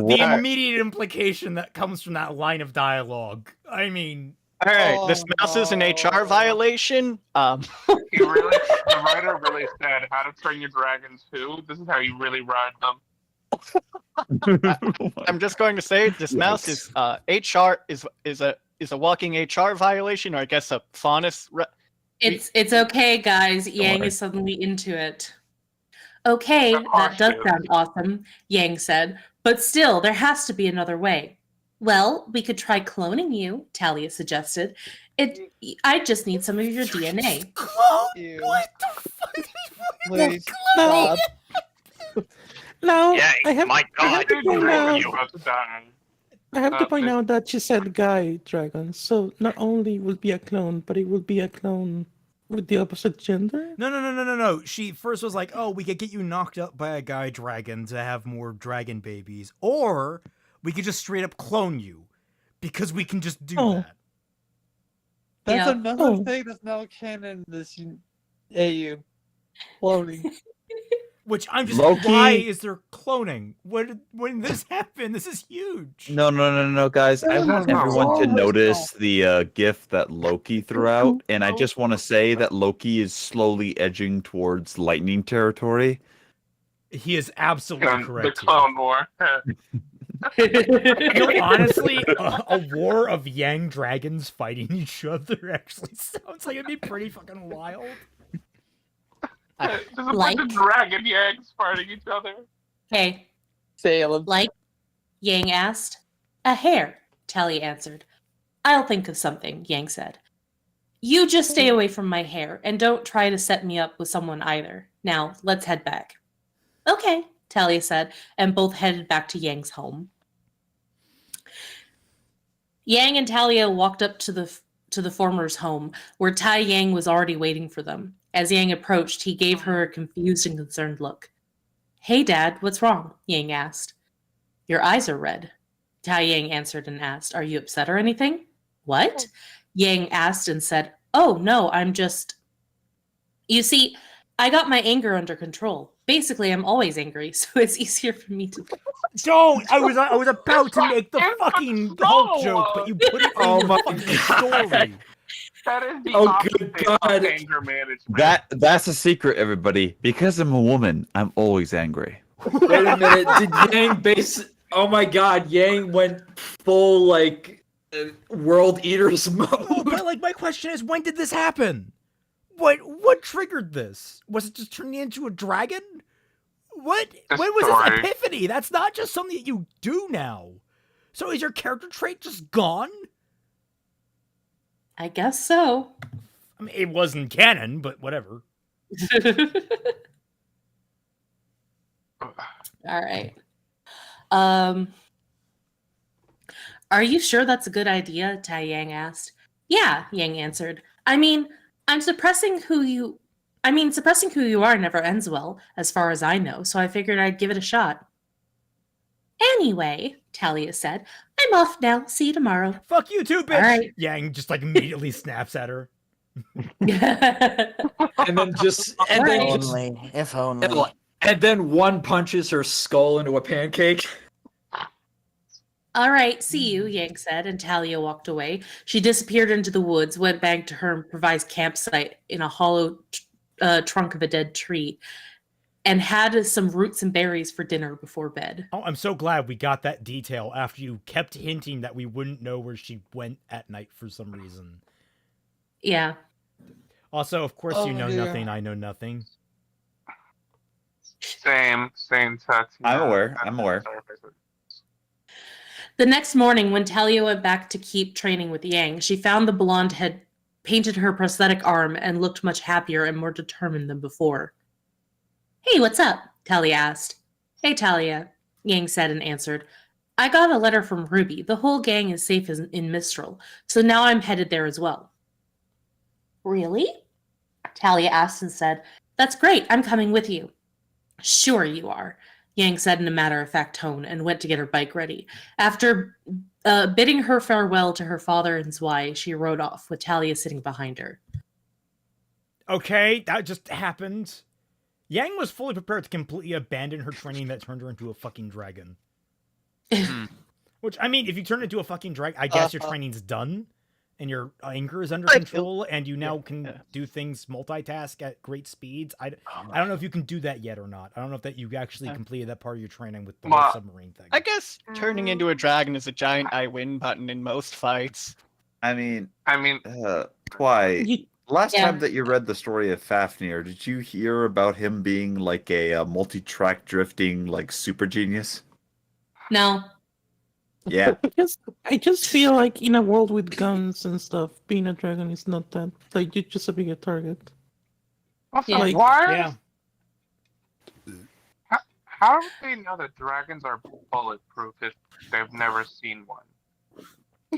The immediate implication that comes from that line of dialogue. I mean, all right, this mouse is an HR violation. The writer really said how to train your dragons too. This is how you really ride them. I'm just going to say this mouse is HR is a walking HR violation, or I guess a faunus. It's okay, guys. Yang is suddenly into it. Okay, that does sound awesome, Yang said. But still, there has to be another way. Well, we could try cloning you, Talia suggested. I just need some of your DNA. Ew. What the fuck? Please No. stop. Now, Yeah, I have, my I have God, to point out. You have to die. I have to point out that she said guy dragon, so not only will be a clone, but it will be a clone with the opposite gender. No. She first was like, "Oh, we could get you knocked up by a guy dragon to have more dragon babies, or we could just straight up clone you, because we can just do that." That's Yeah. another thing that's now canon in this AU. Cloning. Which I'm just Loki- why is there cloning? When this happened, this is huge. No, guys. I want No. everyone to No. notice the gift that Loki threw out, and I just want to say that Loki is slowly edging towards lightning territory. He is absolutely correct. The Clone War. Honestly, a war of Yang dragons fighting each other actually sounds like it'd be pretty fucking wild. There's a bunch of dragon yangs fighting each other. Hey. Salem. Like? Yang asked. A hair, Talia answered. I'll think of something, Yang said. You just stay away from my hair, and don't try to set me up with someone either. Now, let's head back. Okay, Talia said, and both headed back to Yang's home. Yang and Talia walked up to the former's home, where Tai Yang was already waiting for them. As Yang approached, he gave her a confused and concerned look. Hey, Dad, what's wrong? Yang asked. Your eyes are red. Tai Yang answered and asked, Are you upset or anything? What? Yang asked and said, Oh, no, I'm just... You see, I got my anger under control. Basically, I'm always angry, so it's easier for me to... Don't! I was about to make the fucking Hulk joke, but you put it in your fucking story. That is the Oh, opposite good God. of anger management. That's a secret, everybody. Because I'm a woman, I'm always angry. Wait a minute. Did Yang base? Oh my God! Yang went full like world eaters mode. But like, my question is, when did this happen? What triggered this? Was it just turning into a dragon? When was this epiphany? That's not just something that you do now. So is your character trait just gone? I guess so. I mean, it wasn't canon, but whatever. All right. Are you sure that's a good idea? Tai Yang asked. Yeah, Yang answered. I mean, suppressing who you are never ends well, as far as I know, so I figured I'd give it a shot. Anyway, Talia said, I'm off now. See you tomorrow. Fuck you too, bitch! All right. Yang just like immediately snaps at her. And then just If only. and then one punches her skull into a pancake. All right, see you, Yang said, and Talia walked away. She disappeared into the woods, went back to her improvised campsite in a hollow trunk of a dead tree, and had some roots and berries for dinner before bed. Oh, I'm so glad we got that detail after you kept hinting that we wouldn't know where she went at night for some reason. Yeah. Also, of course, you know nothing, I know nothing. Same touch. I'm aware. The next morning, when Talia went back to keep training with Yang, she found the blonde had painted her prosthetic arm and looked much happier and more determined than before. Hey, what's up? Talia asked. Hey, Talia, Yang said and answered. I got a letter from RWBY. The whole gang is safe in Mistral, so now I'm headed there as well. Really? Talia asked and said, That's great. I'm coming with you. Sure you are, Yang said in a matter-of-fact tone and went to get her bike ready. After bidding her farewell to her father and Zwei, she rode off, with Talia sitting behind her. Okay, that just happened. Yang was fully prepared to completely abandon her training that turned her into a fucking dragon. Which, I mean, if you turn into a fucking dragon, I guess your training's done, and your anger is under control, and you now can do things multitask at great speeds. I don't know if you can do that yet or not. I don't know if that you actually completed that part of your training with the whole submarine thing. I guess turning into a dragon is a giant I win button in most fights. I mean, Twy, last time that you read the story of Fafnir, did you hear about him being like a multi-track drifting like super genius? No. Yeah. I just feel like in a world with guns and stuff, being a dragon is not that like you're just a bigger target. Also, Like- why? Yeah. How do they know that dragons are bulletproof if they've never seen one?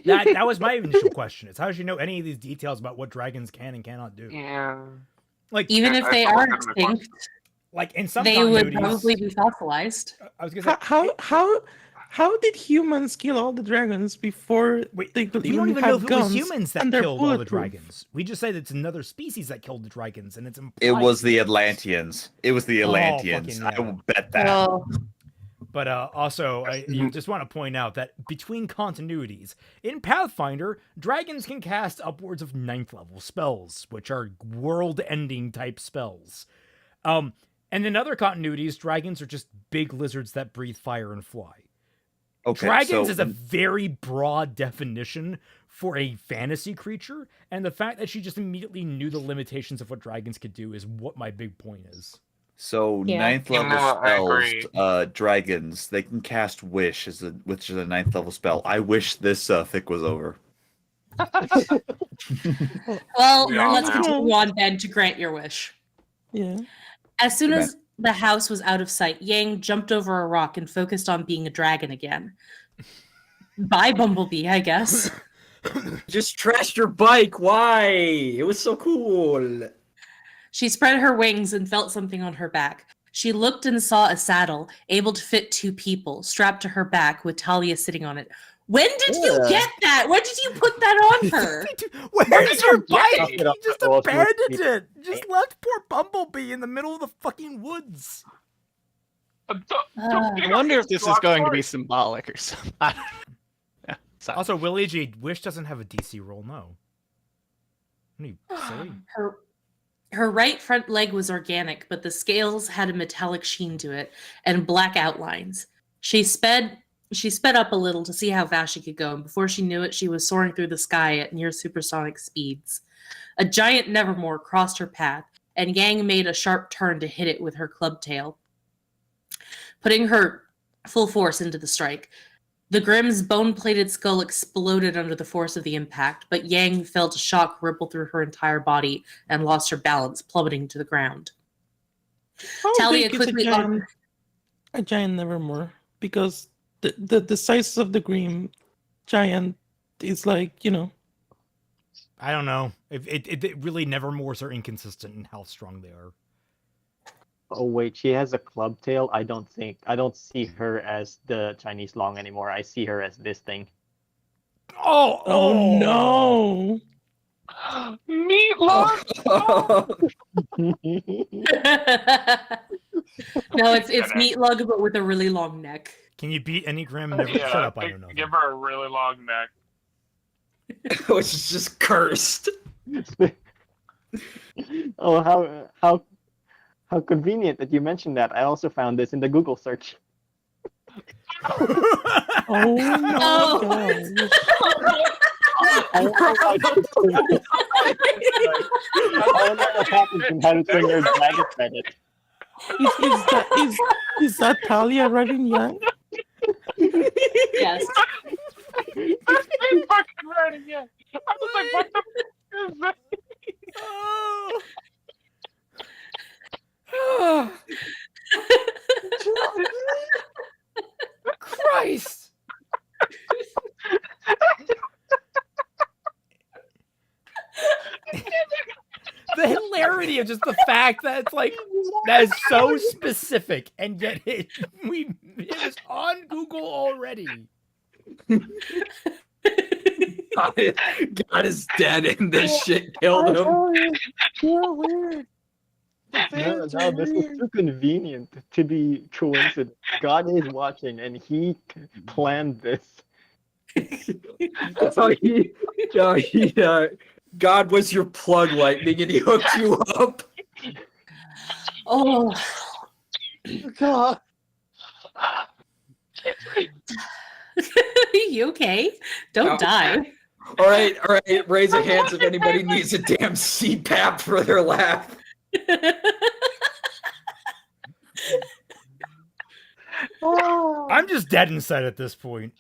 That was my initial question. Is how does you know any of these details about what dragons can and cannot do? Yeah. Like Even if they are legitimate extinct, like in some they would continuities, probably be fossilized. I was gonna say How did humans kill all the dragons before they could we don't even know have if it guns was humans that and they're killed all the bulletproof? dragons. We just say that it's another species that killed the dragons, and it's implied. It was the Atlanteans. It was the Oh, Atlanteans. fucking I yeah. will bet that. Well, But also, I just want to point out that between continuities, in Pathfinder, dragons can cast upwards of 9th level spells, which are world-ending type spells. And in other continuities, dragons are just big lizards that breathe fire and fly. Okay, Dragons so- is a very broad definition for a fantasy creature, and the fact that she just immediately knew the limitations of what dragons could do is what my big point is. So Yeah. 9th level No, I agree. spells, dragons, they can cast Wish, which is a 9th level spell. I wish this fic was over. well, Yeah. let's continue on then to grant your wish. Yeah. As soon Okay. as the house was out of sight, Yang jumped over a rock and focused on being a dragon again. Bye, Bumblebee, I guess. Just trashed your bike. Why? It was so cool. She spread her wings and felt something on her back. She looked and saw a saddle, able to fit 2 people, strapped to her back with Talia sitting on it. When did you Yeah. get that? When did you put that on her? Where's your bike? Knock it You off just the walls with abandoned people. it. Just left poor Bumblebee in the middle of the fucking woods. I wonder if this is going to be symbolic or something. I don't know. Yeah, sorry. Also, Willie G, Wish doesn't have a DC roll, no. What are you silly? Her right front leg was organic, but the scales had a metallic sheen to it and black outlines. She sped up a little to see how fast she could go, and before she knew it, she was soaring through the sky at near supersonic speeds. A giant Nevermore crossed her path, and Yang made a sharp turn to hit it with her club tail, putting her full force into the strike. The Grimm's bone-plated skull exploded under the force of the impact, but Yang felt a shock ripple through her entire body and lost her balance, plummeting to the ground. How Talia big is quickly a giant Nevermore? Because the size of the Green giant is like, you know. I don't know. It really Nevermores are inconsistent in how strong they are. Oh wait, she has a club tail. I don't see her as the Chinese long anymore. I see her as this thing. Oh no! Meatloaf! No, it's Meatlug, but with a really long neck. Can you beat any Grim? Never, Yeah, shut up, I don't know. give her a really long neck. Which is just cursed. Oh, how convenient that you mentioned that. I also found this in the Google search. Oh my god! I don't know what happens when how to swing your dragon credit. Is that Talia riding Yang? Yes. It's fucking right again. I was like, what the f- is that? Christ! The hilarity of just the fact that it's like that is so specific, and yet it was on Google already. God is dead and this shit killed him. You're weird. No, this is too convenient to be coincidence. God is watching, and He planned this. God was your plug lightning, and He hooked you up. Oh. God. You okay? Don't die. All right. Raise your hands if anybody needs a damn CPAP for their laugh. I'm just dead inside at this point.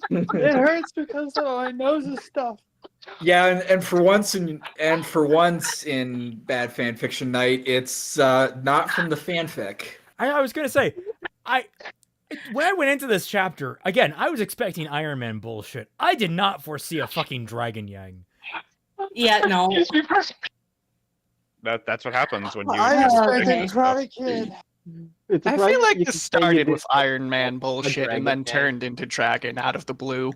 It hurts because my nose is stuffed. Yeah, and for once in bad fan fiction night, it's not from the fanfic. I was gonna say, when I went into this chapter again, I was expecting Iron Man bullshit. I did not foresee a fucking dragon Yang. Yeah, no. That's what happens when you. I just expected think Karate Kid. I feel like this started with Iron Man bullshit and then turned into Dragon out of the blue.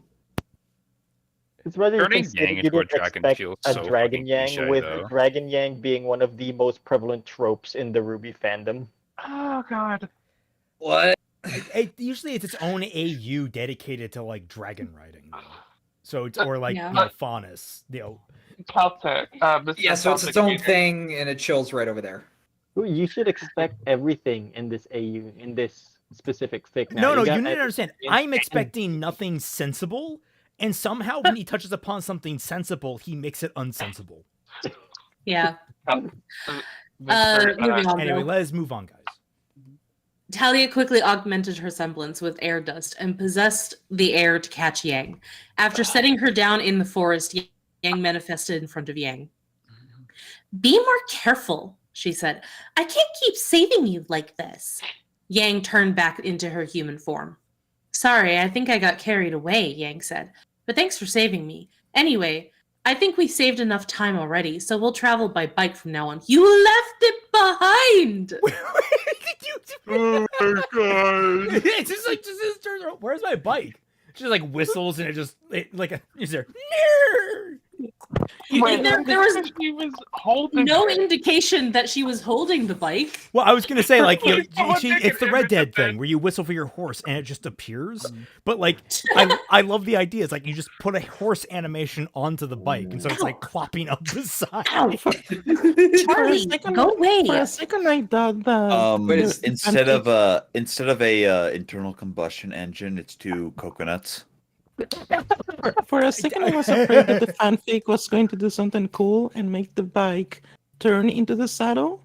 It's rather Turning consider Yang you into a didn't dragon expect feels a so Dragon fucking Yang, cliche, with though. Dragon Yang being one of the most prevalent tropes in the RWBY fandom. Oh god. What? Usually it's its own AU dedicated to like dragon riding, though. So it's or like Yeah. Faunus, Celtic. Yeah, so it's its own thing, and it chills right over there. You should expect everything in this AU, in this specific fic. Now. No, got you need to understand. I'm everything. expecting nothing sensible, and somehow when he touches upon something sensible, he makes it unsensible. Yeah. Moving on, Anyway, though. let's move on, guys. Talia quickly augmented her semblance with air dust and possessed the air to catch Yang. After setting her down in the forest, Yang manifested in front of Yang. Be more careful, she said. I can't keep saving you like this. Yang turned back into her human form. Sorry, I think I got carried away, Yang said. But thanks for saving me. Anyway, I think we saved enough time already, so we'll travel by bike from now on. You left it behind! Oh my god! It's just like just turns around. Where's my bike? She just like whistles and is there? There was she was holding no it. indication that she was holding the bike. Well, I was gonna say like Someone take it's an the Red image Dead of thing where you whistle for your horse and it just appears. But like I love the idea. It's like you just put a horse animation onto the bike, and so it's like plopping up the side. Charlie, go away. For a second, I thought that. Instead of a internal combustion engine, it's two coconuts. For a second, I was afraid that the fanfic was going to do something cool and make the bike turn into the saddle,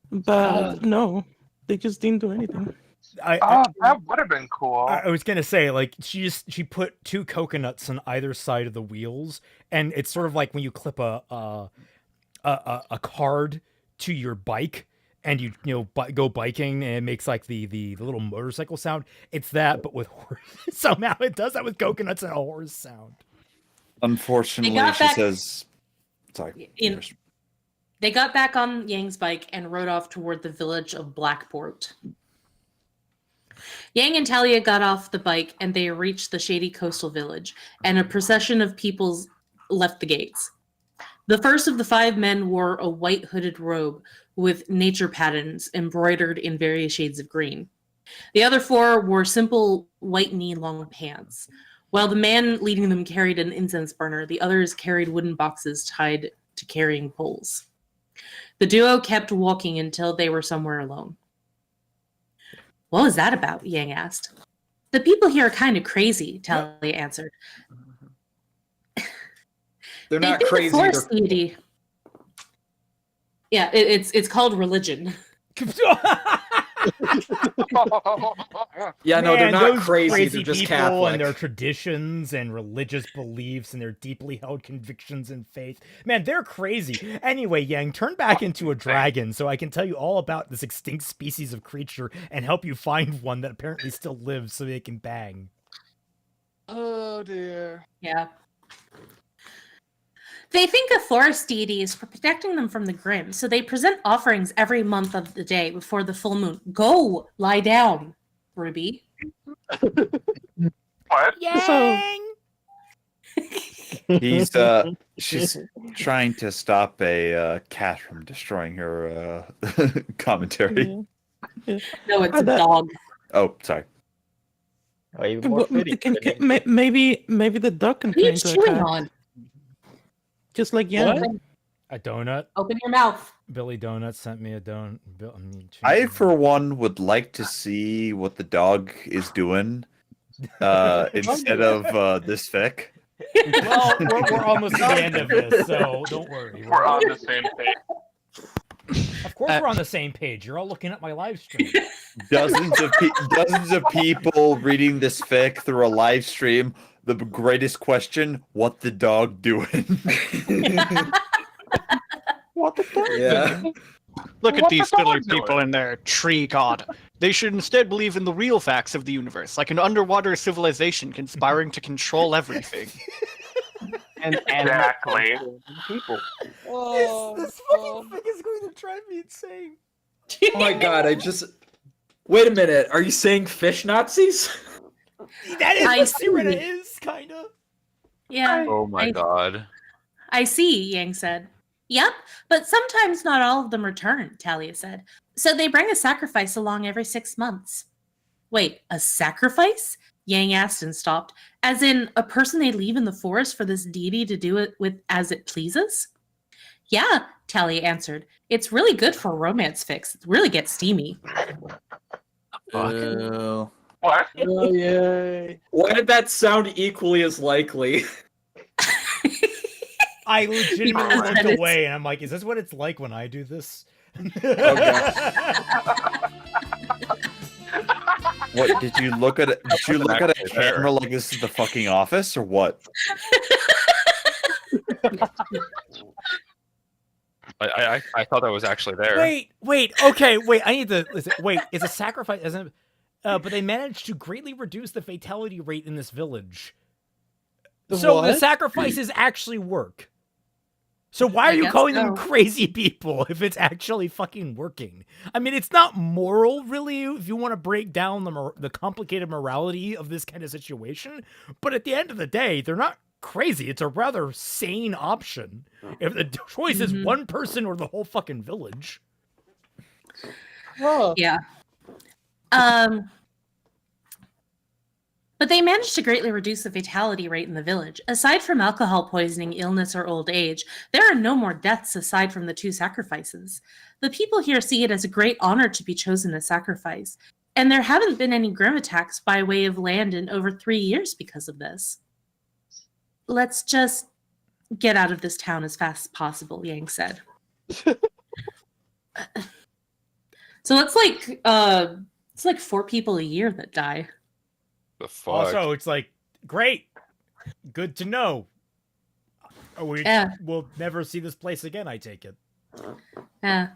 but no, they just didn't do anything. That would have been cool. I was gonna say like she put two coconuts on either side of the wheels, and it's sort of like when you clip a card to your bike. And you go biking and it makes like the little motorcycle sound. It's that, but with horse. Somehow it does that with coconuts and a horse sound. Unfortunately, she says, "Sorry." They got back on Yang's bike and rode off toward the village of Blackport. Yang and Talia got off the bike and they reached the shady coastal village, and a procession of people left the gates. The first of the 5 men wore a white hooded robe with nature patterns embroidered in various shades of green. The other 4 wore simple white knee-long pants. While the man leading them carried an incense burner, the others carried wooden boxes tied to carrying poles. The duo kept walking until they were somewhere alone. What was that about? Yang asked. The people here are kind of crazy, Talia answered. They're not think the crazy. forest They're... deity. Yeah, it's called religion. Yeah, no, they're Man, not those crazy. They're just people Catholic. and their traditions and religious beliefs and their deeply held convictions and faith. Man, they're crazy. Anyway, Yang, turn back into a dragon so I can tell you all about this extinct species of creature and help you find one that apparently still lives so they can bang. Oh dear. Yeah. They think a forest deity is for protecting them from the grim, so they present offerings every month of the day before the full moon. Go lie down, Ruby. What? Yang! She's trying to stop a cat from destroying her commentary. No, it's a dog. Oh, sorry. Maybe the duck can What are you turn into a chewing cat. on? Just like Yang. A donut. Open your mouth. Billy Donut sent me a donut. I, for one, would like to see what the dog is doing instead of this fic. Well, we're almost at the end of this, so don't worry. We're on the same page. Of course, we're on the same page. You're all looking at my live stream. Dozens of people reading this fic through a live stream. The greatest question: what the dog doing? What the fuck? Yeah. Look at What these the dog silly doing? people in their tree god. They should instead believe in the real facts of the universe, like an underwater civilization conspiring to control everything. And Exactly. people. Oh, This fucking thing is going to drive me insane. Oh my god, Wait a minute, are you saying fish Nazis? That is I what see. Sirena is, kind of. Yeah. Oh my god. I see, Yang said. Yep, but sometimes not all of them return, Talia said. So they bring a sacrifice along every 6 months. Wait, a sacrifice? Yang asked and stopped. As in, a person they leave in the forest for this deity to do it with as it pleases? Yeah, Talia answered. It's really good for a romance fix. It really gets steamy. Oh. What? Oh, yay. Why did that sound equally as likely? I legitimately Because looked that is- away, and I'm like, is this what it's like when I do this? What did you look at? Did you look at a Actually there. camera like this is the fucking office or what? I thought that was actually there. Wait, okay, wait, I need to listen. Wait, it's a sacrifice, isn't it? But they managed to greatly reduce the fatality rate in this village. So the What? sacrifices actually work. So why are I you guess calling them so. crazy people if it's actually fucking working? I mean, it's not moral, really, if you want to break down the complicated morality of this kind of situation. But at the end of the day, they're not crazy. It's a rather sane option. If the choice is one person or the whole fucking village. Oh. Yeah. But they managed to greatly reduce the fatality rate in the village. Aside from alcohol poisoning, illness, or old age, there are no more deaths aside from the 2 sacrifices. The people here see it as a great honor to be chosen as sacrifice, and there haven't been any grim attacks by way of land in over 3 years because of this. Let's just get out of this town as fast as possible, Yang said. So it's like 4 people a year that die. The fuck? Also, it's like, great. Good to know. We'll never see this place again, I take it. Yeah.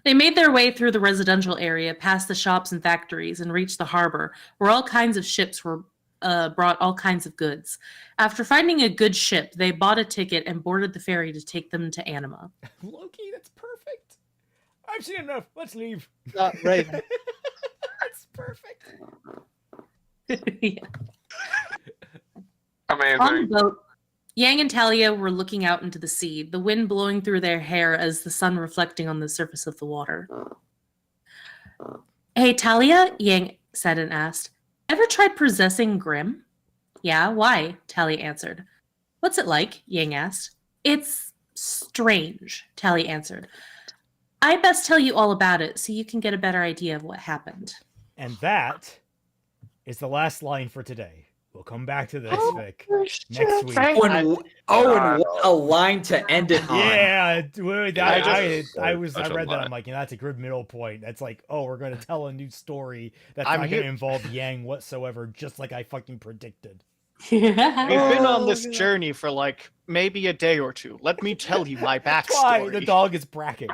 They made their way through the residential area, past the shops and factories, and reached the harbor, where all kinds of ships were brought all kinds of goods. After finding a good ship, they bought a ticket and boarded the ferry to take them to Anima. Loki, that's perfect. I've seen enough. Let's leave. Not Raven. That's perfect. Yeah. Amazing. On the boat, Yang and Talia were looking out into the sea, the wind blowing through their hair as the sun reflecting on the surface of the water. Hey, Talia, Yang said and asked, ever tried possessing Grimm? Yeah, why? Talia answered. What's it like? Yang asked. It's strange, Talia answered. I best tell you all about it so you can get a better idea of what happened. And that is the last line for today. We'll come back to this, Vic, next week. And what a line to end it on. Yeah, I Such a read that. lie. I'm like, that's a good middle point. That's like, oh, we're going to tell a new story that's I'm not going to here- involve Yang whatsoever, just like I fucking predicted. We've been on Oh, this God. journey for like maybe a day or two. Let me tell you my Why backstory. the dog is bracking.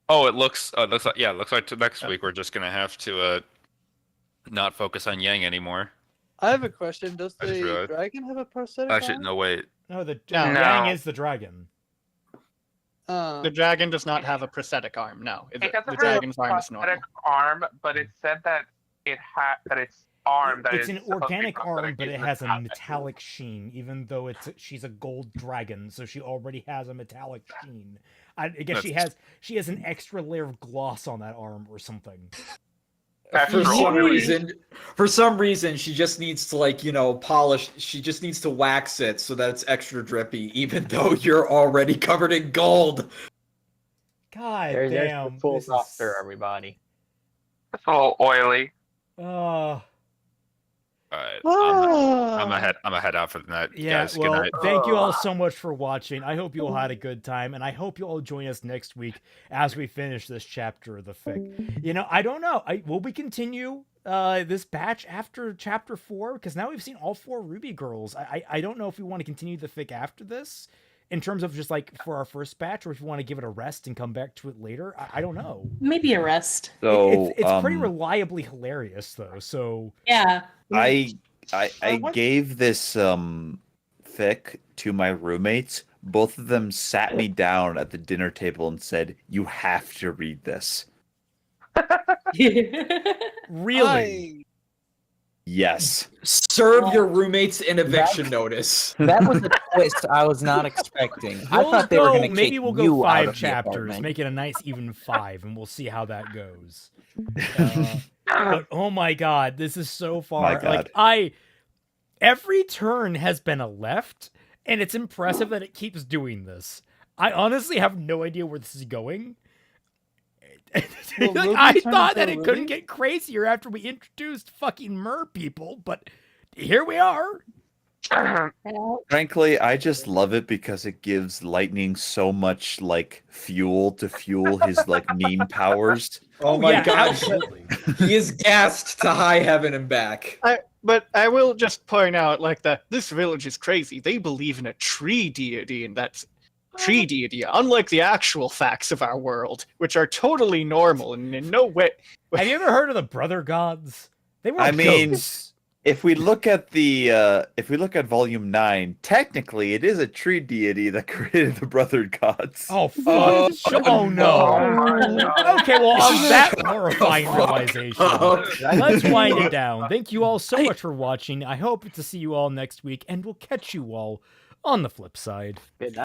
Oh, it looks like next week we're just gonna have to not focus on Yang anymore. I have a question. Does I just the realized. dragon have a prosthetic Actually, arm? no, wait. No, the No. Yang is the dragon. The dragon does not have a prosthetic arm. No, It the doesn't have dragon's a arm is prosthetic normal. arm, but it said that its arm that It's is an supposed to be organic arm, prosthetic but is it has a metallic. metallic sheen, even though she's a gold dragon, so she already has a metallic sheen. I guess she has an extra layer of gloss on that arm or something. For some reason, she just needs to polish. She just needs to wax it so that it's extra drippy, even though you're already covered in gold. God There's damn. the full this is- roster, everybody. It's a little oily. Alright, Ah. I'm a head out for the night, Yeah, guys. well, Good night. thank you all so much for watching. I hope you all had a good time, and I hope you all join us next week as we finish this chapter of the fic. You know, I don't know. Will we continue this batch after chapter 4? Because now we've seen all 4 Ruby girls. I don't know if we want to continue the fic after this, in terms of just like for our first batch, or if we want to give it a rest and come back to it later. I don't know. Maybe a rest. So It's pretty reliably hilarious though. So Yeah. I gave this fic to my roommates. Both of them sat me down at the dinner table and said, "You have to read this." Really? Yes. Serve your roommates an eviction notice. That was a twist I was not expecting. I thought they were going to maybe kick we'll go you out 5 of the chapters, apartment. make it a nice even 5, and we'll see how that goes. But oh my god, this is so far. God. Like every turn has been a left, and it's impressive that it keeps doing this. I honestly have no idea where this is going. Like, I thought that it couldn't get crazier after we introduced fucking mer people, but here we are. Frankly, I just love it because it gives Lightning so much like fuel to fuel his like meme powers. Oh my yeah, god. absolutely. He is gassed to high heaven and back. But I will just point out, like, that this village is crazy. They believe in a tree deity, and that's tree deity, unlike the actual facts of our world, which are totally normal and in no way. Have you ever heard of the brother gods? They were I mean, ghosts. if we look at volume 9, technically it is a tree deity that created the brother gods. Oh fuck! Oh no! Okay, well, on that horrifying realization, let's wind it down. Thank you all so much for watching. I hope to see you all next week, and we'll catch you all on the flip side. Good night.